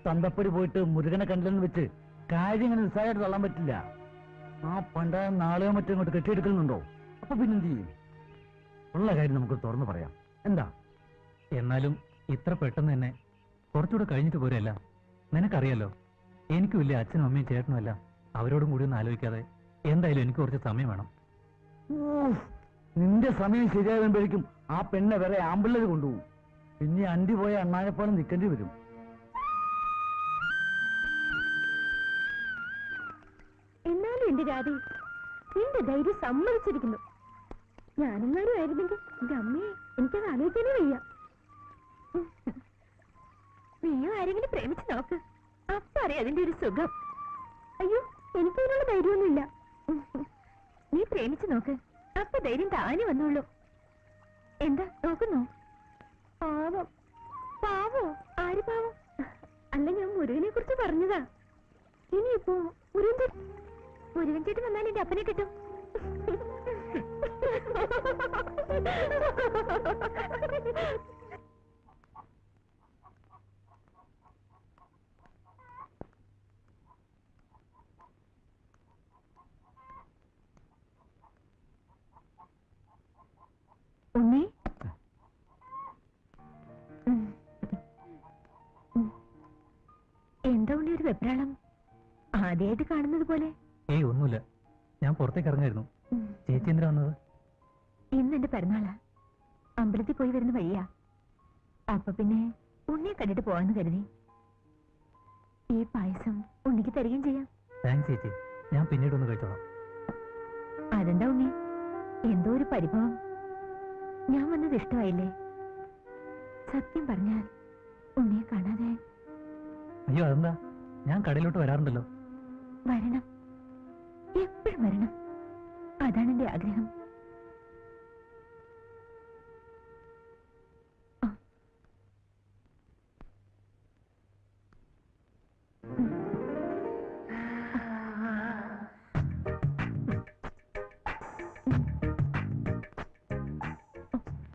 തന്തപ്പടി പോയിട്ട് മുരുകനെ കണ്ടില്ലെന്ന് വെച്ച് കാര്യം ഇങ്ങനെ നിസ്സാരമായിട്ട് തള്ളാൻ പറ്റില്ല. ആ പണ്ടായ നാളെയോ മറ്റോ ഇങ്ങോട്ട് കെട്ടിയെടുക്കുന്നുണ്ടോ? അപ്പൊ പിന്നെന്ത് ചെയ്യും? ഉള്ള കാര്യം നമുക്ക് തുറന്നു പറയാം. എന്താ? എന്നാലും ഇത്ര പെട്ടെന്ന് തന്നെ കുറച്ചുകൂടെ കഴിഞ്ഞിട്ട് പോരല്ല. നിനക്കറിയാലോ, എനിക്കും ഇല്ലേ അച്ഛനും അമ്മയും ചേട്ടനുമല്ല. അവരോടും കൂടി ഒന്ന് ആലോചിക്കാതെ എന്തായാലും എനിക്ക് കുറച്ച് സമയം വേണം. നിന്റെ സമയം ശരിയാകുമ്പോഴേക്കും ആ പെണ്ണെ വേറെ ആമ്പിള്ളേര് കൊണ്ടുപോകും. പിന്നെ അണ്ടി പോയ അണ്ണാനെപ്പോലെ നിൽക്കേണ്ടി വരും. എന്നാലും എന്റെ രാധി, നിന്റെ ധൈര്യം സമ്മതിച്ചിരിക്കുന്നു. ഞാനെങ്ങാനും ആയിരുന്നെങ്കിൽ എന്റെ അമ്മയെ എനിക്കത് ആലോചിക്കാനേ വയ്യ. നീയോ ആരെങ്കിലും പ്രേമിച്ച് നോക്ക്, അപ്പൊ അറിയാം അതിന്റെ ഒരു സുഖം. അയ്യോ, എനിക്കതിനുള്ള ധൈര്യമൊന്നുമില്ല. നീ പ്രേമിച്ച് നോക്ക്, അപ്പൊ ധൈര്യം താനെ വന്നോളൂ. എന്താ നോക്കുന്നോ? പാവം. പാവോ? ആര് പാവം? അല്ല, ഞാൻ മുരുകനെ കുറിച്ച് പറഞ്ഞതാ. ഇനിയിപ്പോ മുരുകൻ ചേട്ടൻ വന്നാൽ എന്റെ അപ്പനെ കിട്ടും. ഉണ്ണി, എന്താ ഉണ്ണി ഒരു വെപ്രാളം? ആദ്യമായിട്ട് കാണുന്നത് പോലെ. ഏയ് ഒന്നുമില്ല, ഞാൻ പുറത്തേക്ക് ഇറങ്ങായിരുന്നു. ചേച്ചി എന്തിനാ വന്നത്? ഇന്ന് എന്റെ പിറന്നാളാ. അമ്പലത്തിൽ പോയി വരുന്ന വഴിയാ. അപ്പൊ പിന്നെ ഉണ്ണിയെ കണ്ടിട്ട് പോവാന്ന് കരുതി. ഈ പായസം ഉണ്ണിക്ക് തരികയും ചെയ്യാം. താങ്ക്സ് ചേച്ചി, ഞാൻ പിന്നീട് ഒന്ന് കഴിച്ചോളാം. അതെന്താ ഉണ്ണി, എന്തോ ഒരു പരിഭവം? ഞാൻ വന്നത് ഇഷ്ടമായില്ലേ? സത്യം പറഞ്ഞാൽ ഉണ്ണിയെ കാണാതെ. അയ്യോ അതെന്താ, ഞാൻ കടയിലോട്ട് വരാറുണ്ടല്ലോ. വരണം, എപ്പോഴും വരണം. അതാണ് എന്റെ ആഗ്രഹം.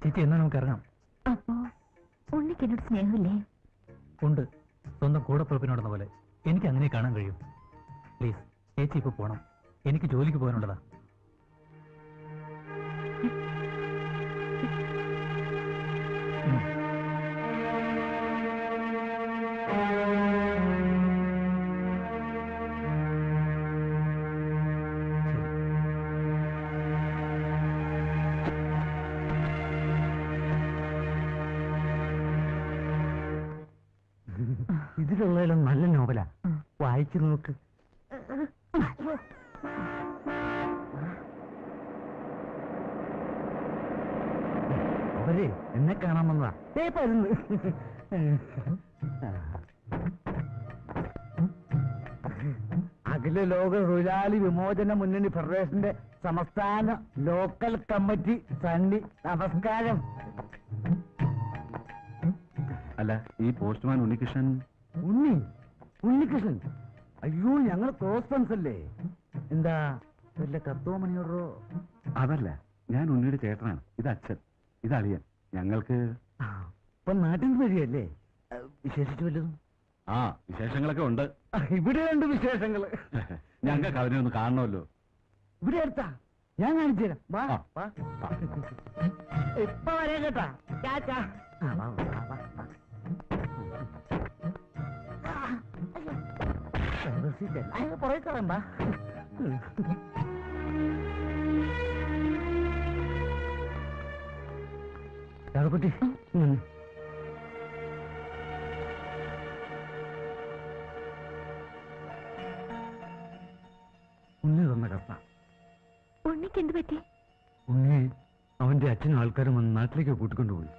ചേച്ചി എന്നാ നമുക്ക് ഇറങ്ങാം. അപ്പോ ഉണ്ണിക്ക് എന്നോട് സ്നേഹമില്ലേ? ഉണ്ട്, സ്വന്തം കൂടപ്പുറപ്പിനോടെന്ന പോലെ. എനിക്ക് അങ്ങനെ കാണാൻ കഴിയും. പ്ലീസ് ചേച്ചി ഇപ്പൊ പോണം, എനിക്ക് ജോലിക്ക് പോകാനുള്ളതാ. ഇതിലുള്ളതിലും നല്ല നോവലാ, വായിച്ചു നോക്ക്. അവരെ എന്നെ കാണാൻ വന്നതാ. അഖില ലോക തൊഴിലാളി വിമോചന മുന്നണി ഫെഡറേഷന്റെ സംസ്ഥാന ലോക്കൽ കമ്മിറ്റി സണ്ണി, നമസ്കാരം. അല്ല, ഈ പോസ്റ്റ്മാൻ ഉണ്ണികൃഷ്ണൻ? ഉണ്ണികൃഷ്ണൻ? അയ്യോ, ഞങ്ങൾ ക്ലോസ് ഫ്രണ്ട്സ് അല്ലേ. എന്താ വല്ല കത്തോ മണിയോടോ? അതല്ല, ഞാൻ ഉണ്ണിയുടെ ചേട്ടനാണ്. ഇത് അച്ഛൻ, ഇത് അളിയൻ. ഞങ്ങൾക്ക് ഇപ്പൊ നാട്ടിൽ നിന്ന് വരികയല്ലേ? വിശേഷിച്ചു വല്ലതും? ആ, വിശേഷങ്ങളൊക്കെ ഉണ്ട്. ഇവിടെയുണ്ട് വിശേഷങ്ങള്. ഞങ്ങൾക്ക് അവനെ ഒന്ന് കാണണമല്ലോ. ഇവിടെ അടുത്താ, ഞാൻ കാണിച്ചു തരാം. വാ, ആ. വാ. ഇപ്പൊ വരാം കേട്ടാ. ചാച്ചാ. വാ, വാ, വാ, വാ. പുറകെ കയറണ്ട. രാധക്കുട്ടി, ഉണ്ണി തന്ന കത്ത. ഉണ്ണിക്ക് എന്ത് പറ്റി? ഉണ്ണി അവന്റെ അച്ഛനും ആൾക്കാരും വന്ന് നാട്ടിലേക്ക് കൂട്ടിക്കൊണ്ടുപോയി.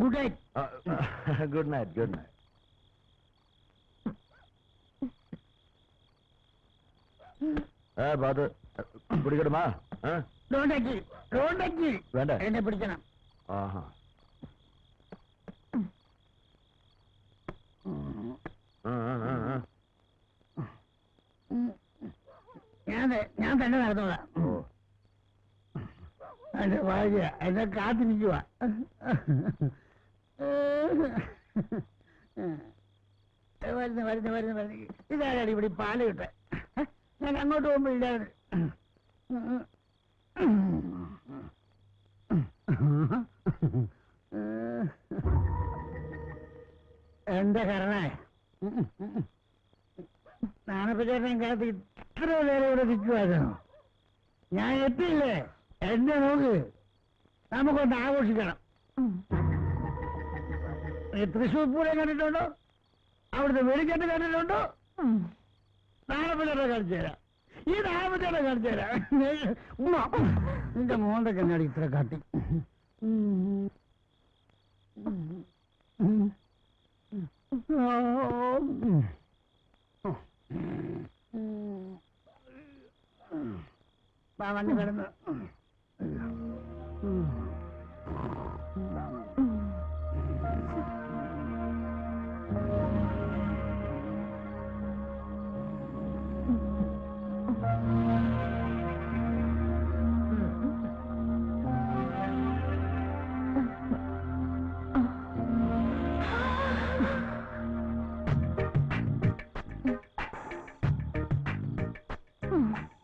Good night. Good night, good night. ബാത് പിടിക്കടുമാ? വേണ്ട, എന്നെ പിടിക്കണം. ആഹാ. ഞാൻ തന്നെ നടന്നോളാം. എന്റെ ഭാര്യ എന്നെ കാത്തിരിക്കുക. വരുന്നു. ഇതാരാണ് ഇവിടെ പാല് കിട്ടെ? ഞാൻ അങ്ങോട്ട് പോകുമ്പോ ഇല്ലാതെ. എന്റെ കരണേ, നാണപ്പച്ചേട്ടൻ കാലത്ത് ഇത്ര നേരം ഇവിടെ നിൽക്കുമായിരുന്നു. ഞാൻ എത്തിയില്ലേ? എന്നെ നോക്ക്, നമുക്കൊന്ന് ആഘോഷിക്കണം. തൃശ്ശൂർ പൂരം കണ്ടിട്ടുണ്ടോ? അവിടുത്തെ വെടിക്കെട്ട് കണ്ടിട്ടുണ്ടോ? നാണപ്പച്ചേട്ടനെ കാണിച്ചു തരാം. ഈ നാണപ്പച്ചേട്ടനെ കാണിച്ചു തരാം. നിന്റെ മോന്റെ കണ്ണാടി ഇത്ര കാട്ടി. വന്ന് കിടന്ന്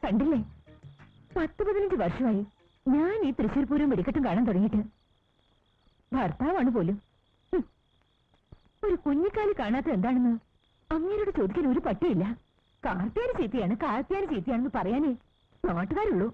കണ്ടില്ലേ, 10-15 വർഷമായി ഞാൻ ഈ തൃശ്ശൂർ പൂരം വെടിക്കെട്ടും കാണാൻ തുടങ്ങിയിട്ട്. ഭർത്താവാണ് പോലും. ഒരു കുഞ്ഞിക്കാലി കാണാത്ത എന്താണെന്ന് അങ്ങേരോട് ചോദിക്കാൻ ഒരു പട്ടിയില്ല. കാർത്തിയാനി ചീത്തയാണെന്ന് പറയാനേ നാട്ടുകാരുള്ളൂ.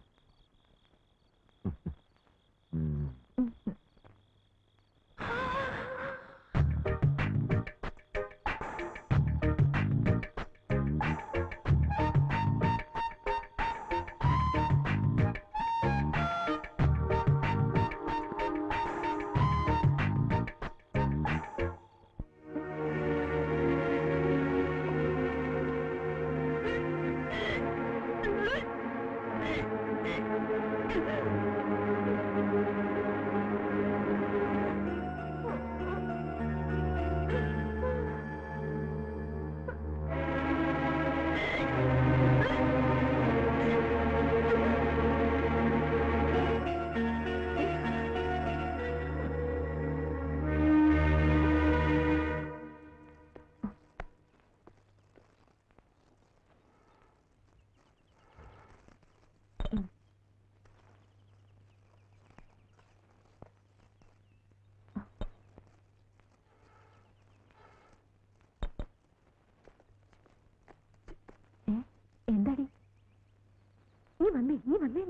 എന്താടി നീ വന്നേ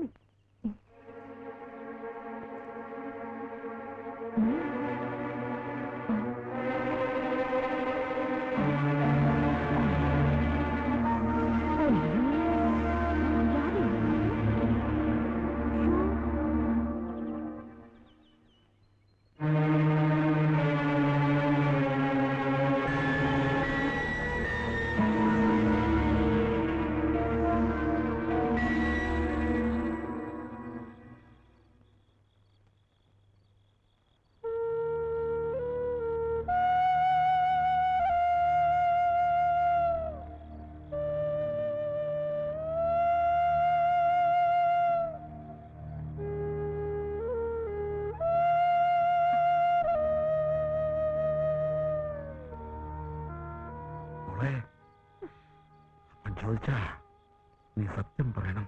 ചോദിച്ചാ നീ സത്യം പറയണം.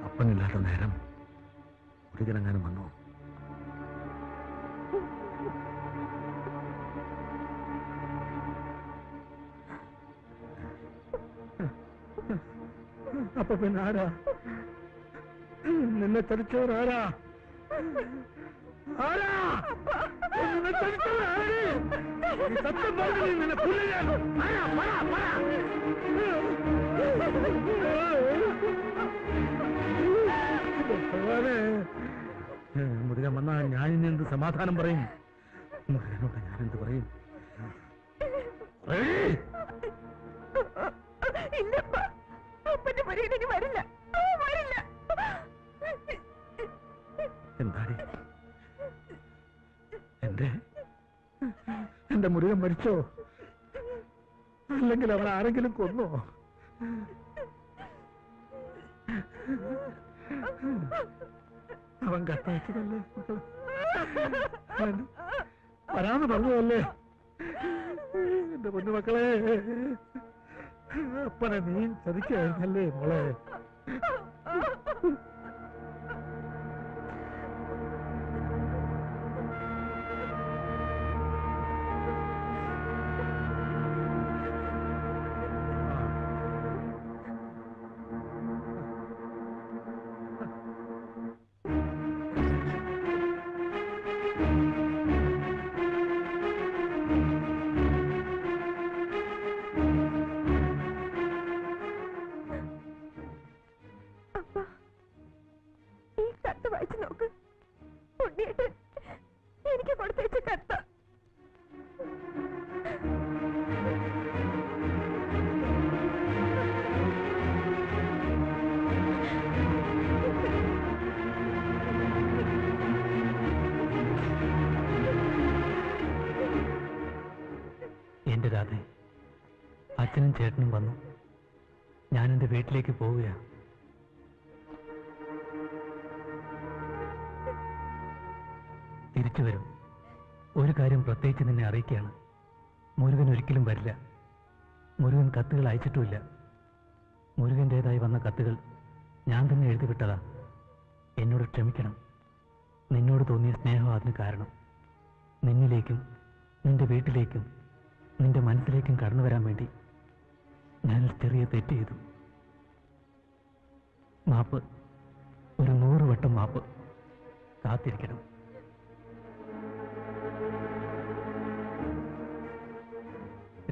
അപ്പനില്ലാത്ത നേരം ഒരിക്കലെങ്ങാനും വന്നു. അപ്പൊ പിന്നെ ആരാ നിന്നെ ചതിച്ചവരാരാ? ആരാ നിന്നെ ചതിച്ചവരാര്? സത്യം പറഞ്ഞു നിന്നെ പുല്ലിയാൻ. മുരുകൻ വന്നാ ഞാൻ ഇനി എന്ത് സമാധാനം പറയും? മുരുകനോട് ഞാനെന്ത് പറയും? എന്താടി എന്റെ മുരുകൻ മരിച്ചോ? അല്ലെങ്കിൽ അവൻ ആരെങ്കിലും കൊന്നോ? അവൻ കത്തയച്ചതല്ലേ മക്കളെ? വരാന്ന് പറഞ്ഞതല്ലേ? എന്റെ പൊന്നു മക്കളെ, അപ്പനെ നീ ചതിക്കായിരുന്നല്ലേ മോളെ? എനിക്ക് കൊടുത്തേച്ച കത്ത. എന്റെ രാധേ, അച്ഛനും ചേട്ടനും വന്നു. ഞാൻ എന്റെ വീട്ടിലേക്ക് പോവുകയാണ്. തിരിച്ചു വരും. ഒരു കാര്യം പ്രത്യേകിച്ച് നിന്നെ അറിയിക്കുകയാണ്. മുരുകൻ ഒരിക്കലും വരില്ല. മുരുകൻ കത്തുകൾ അയച്ചിട്ടുമില്ല. മുരുകൻ്റെതായി വന്ന കത്തുകൾ ഞാൻ തന്നെ എഴുതിവിട്ടതാ. എന്നോട് ക്ഷമിക്കണം. നിന്നോട് തോന്നിയ സ്നേഹം അതിന് കാരണം. നിന്നിലേക്കും നിന്റെ വീട്ടിലേക്കും നിന്റെ മനസ്സിലേക്കും കടന്നു വരാൻ വേണ്ടി ഞാനൊരു ചെറിയ തെറ്റ് ചെയ്തു. മാപ്പ്, ഒരു 100 വട്ടം മാപ്പ്. കാത്തിരിക്കണം.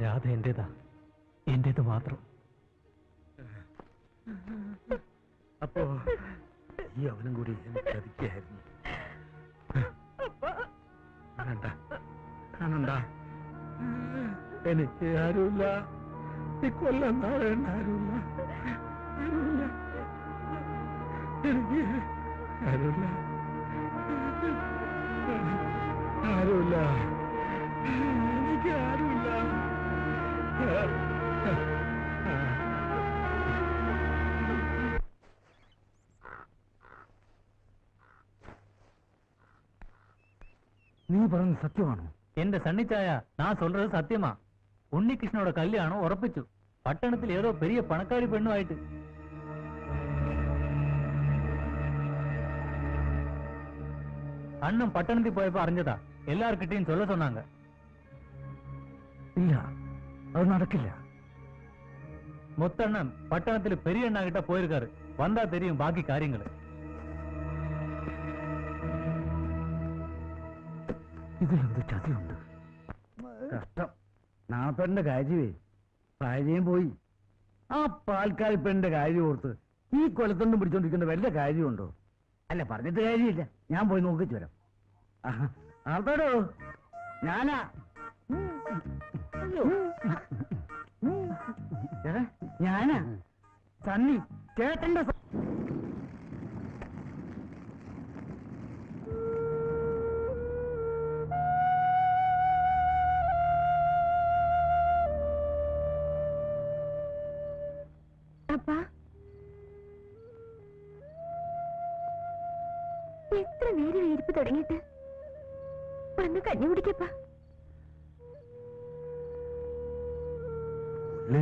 രാധ എന്റേതാ, എന്റേത് മാത്രം. അപ്പോ ഈ അവനും കൂടി എന്നെ ചതിക്കായിരുന്നു. കാണണ്ട, എനിക്ക് ആരുമില്ല. ഈ കൊല്ലം താഴേണ്ട ആരുമില്ല. എനിക്ക് ആരുമില്ല. ആരുമില്ല. എനിക്ക് ആരുമില്ല. നീ പറഞ്ഞത് സത്യമാണോ? എന്റെ സണ്ണിച്ചായ, நான் சொல்றது சத்தியமா. ഉണ്ണികൃഷ്ണനോட കല്യാണം ഉറപ്പിച്ചു. പട്ടണത്തിൽ ഏതോ പെരിയ പണക്കാരി പെണ്ണുമായിട്ട്. അണ്ണൻ പട്ടണത്തിൽ പോയപ്പോ അറിഞ്ഞതാ. എല്ലാർക്കിട്ടെയും சொல்ல சொன்னாங்க. ഇല്ല, അത് നടക്കില്ല. മുത്തണ്ണൻ പട്ടണത്തിൽ പെരിയ അണ്ണ കിட்ட പോയിരിക്കാറ്. വന്നാ തെരിയും ബാക്കി കാര്യങ്ങള്. ഇതിലെന്ത് ചതിയുണ്ട്? കഷ്ടം. നാപ്പന്റെ കാര്യമേ, ഭാര്യയും പോയി. ആ പാൽക്കാരി പെണ്ണിന്റെ കാര്യം ഓർത്ത് ഈ കൊലത്തൊന്നും പിടിച്ചോണ്ടിരിക്കേണ്ട വല്ല കാര്യമുണ്ടോ? അല്ല, പറഞ്ഞിട്ട് കാര്യമില്ല. ഞാൻ പോയി നോക്കിച്ചു വരാം. ആർത്തോടോ? ഞാനാ. ഞാനാ സണ്ണി, ചേട്ടന്റെ എത്ര നേരം ഇരിപ്പ് തുടങ്ങിയിട്ട് വന്ന് കഞ്ഞി കുടിക്കപ്പാ.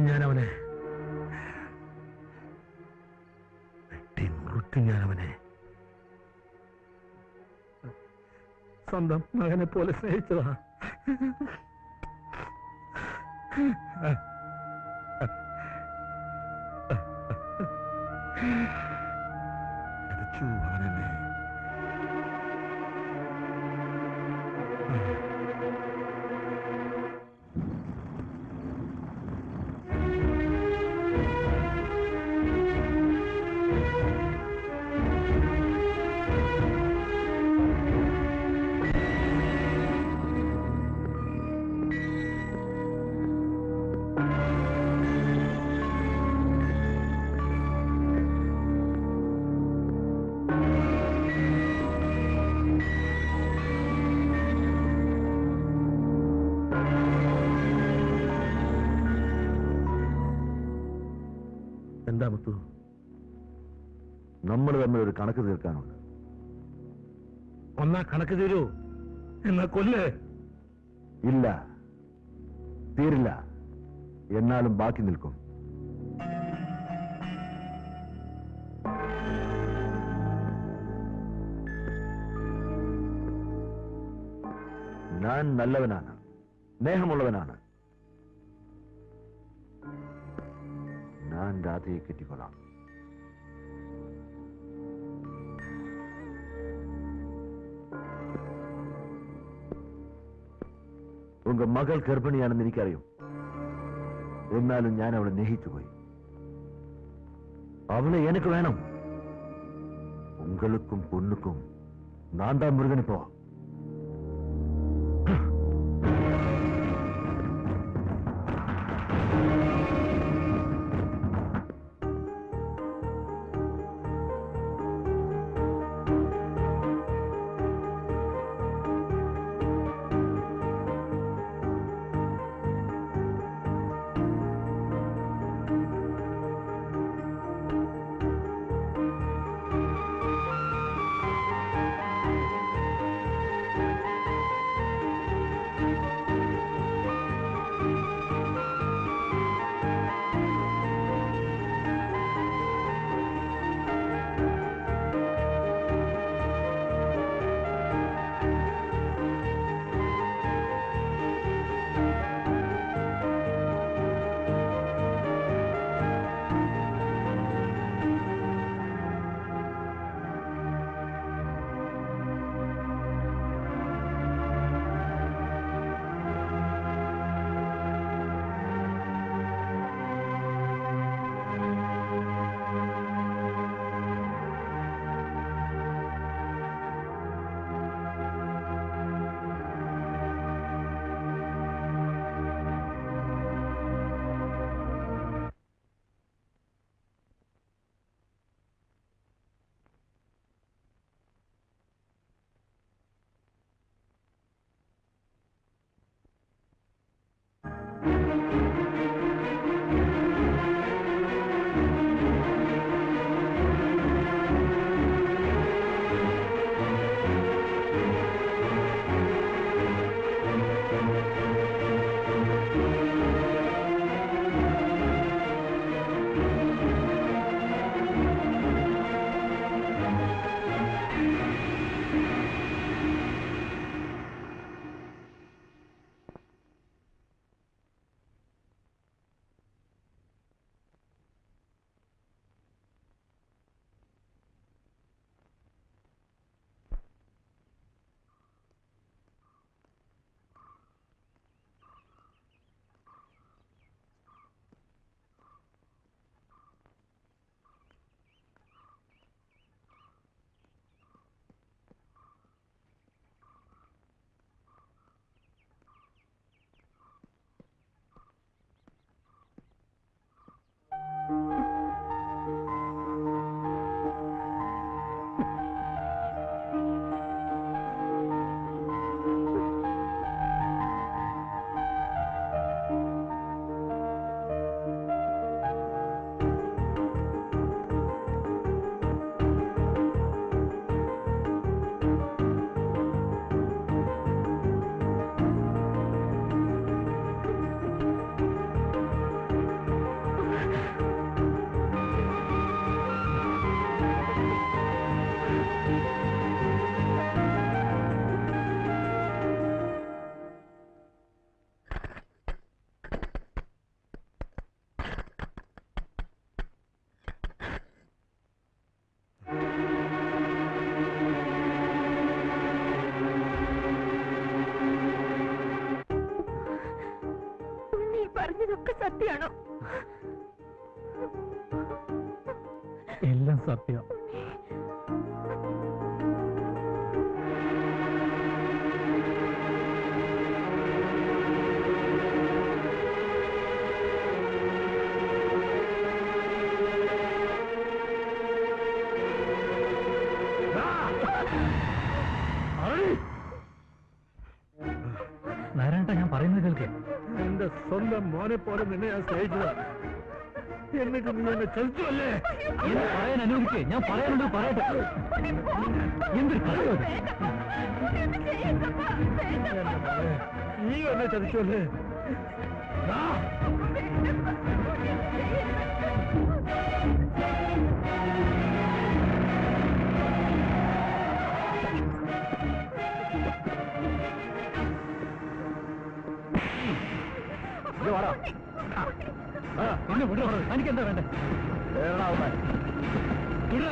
ഞാനവനെ വെട്ടി നുറുക്കി. ഞാനവനെ സ്വന്തം മകനെ പോലെ സ്നേഹിച്ചതാ. അവനെന്നെ എന്താ മുത്തു? നമ്മൾ തമ്മിൽ ഒരു കണക്ക് തീർക്കാനുണ്ട്. ഒന്നാ കണക്ക് തീരൂ, എന്നാ കൊല്ലേ. ഇല്ല, തീരില്ല. എന്നാലും ബാക്കി നിൽക്കും. ഞാൻ നല്ലവനാണ്, സ്നേഹമുള്ളവനാണ്. ഞാൻ രാധയെ കെട്ടിക്കൊള്ളാം. ഉങ്ക മകൾ ഗർഭിണിയാണെന്ന് എനിക്കറിയും. എന്നാലും ഞാൻ അവളെ സ്നേഹിച്ചുപോയി. അവളെ എനിക്ക് വേണം. ഉങ്ങൾക്കും പൊണ്ണുക്കും நான் தான் முருகன். இப்போ പറഞ്ഞതൊക്കെ സത്യമാണോ? എല്ലാം സത്യം. നാരായണ, ഞാൻ പറയുന്നത് കേൾക്ക്. എന്റെ സ്വന്തം മോനെ പോലെ നിന്നെ ഞാൻ സ്നേഹിച്ചതാ. എന്നിട്ട് നീ എന്നെ ചതിച്ചു അല്ലേ? എന്നെ പറയാൻ അനുവദിക്കേ, ഞാൻ പറയാനുള്ളത് പറയട്ടെ. എന്തൊരു കഥയോ ഇത്? നീ എന്നെ ചതിച്ചു അല്ലേ? എന്നെ വിടോ, എനിക്കെന്താ വേണ്ടേ? വിടേ.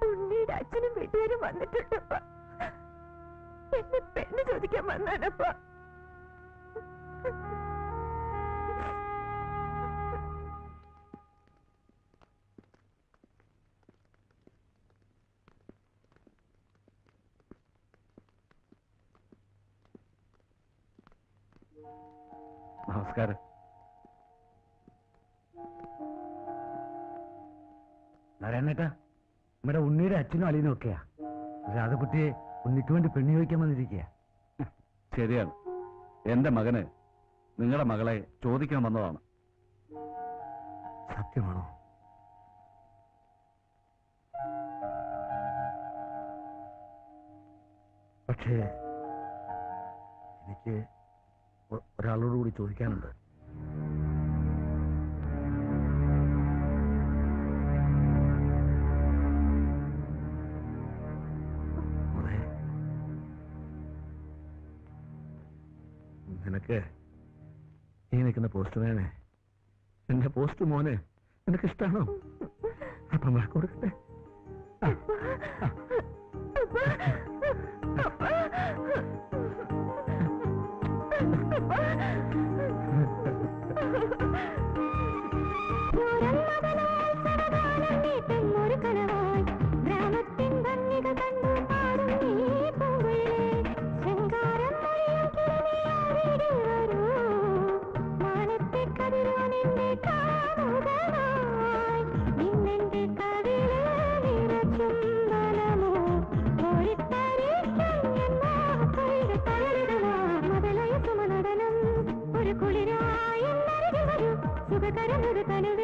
ഉണ്ണിയുടെ അച്ഛനും വീട്ടുകാരും വന്നിട്ടുണ്ടപ്പ. എന്നെ പെണ്ണ് ചോദിക്കാൻ വന്നാനപ്പ. നമസ്കാരം. നാരായണേട്ടാ, നമ്മുടെ ഉണ്ണിയുടെ അച്ഛനും അളിയനും ഒക്കെയാ. രാധകുട്ടിയെ ഉണ്ണിക്ക് വേണ്ടി പെണ്ണു ചോദിക്കാൻ വന്നിരിക്കുക. ശരിയാണ്, എന്റെ മകന് നിങ്ങളുടെ മകളെ ചോദിക്കാൻ വന്നതാണ്. സത്യമാണോ? പക്ഷേ എനിക്ക് ഒരാളോട് കൂടി ചോദിക്കാനുണ്ട്. നിനക്ക് ഈ നിൽക്കുന്ന പോസ്റ്റ്മാനെ, എന്റെ പോസ്റ്റ് മോനെ നിനക്ക് ഇഷ്ടമാണോ? അപ്പം വാക്ക് കൊടുക്കട്ടെ. അപ്പ ഞാനൊരു കനവ്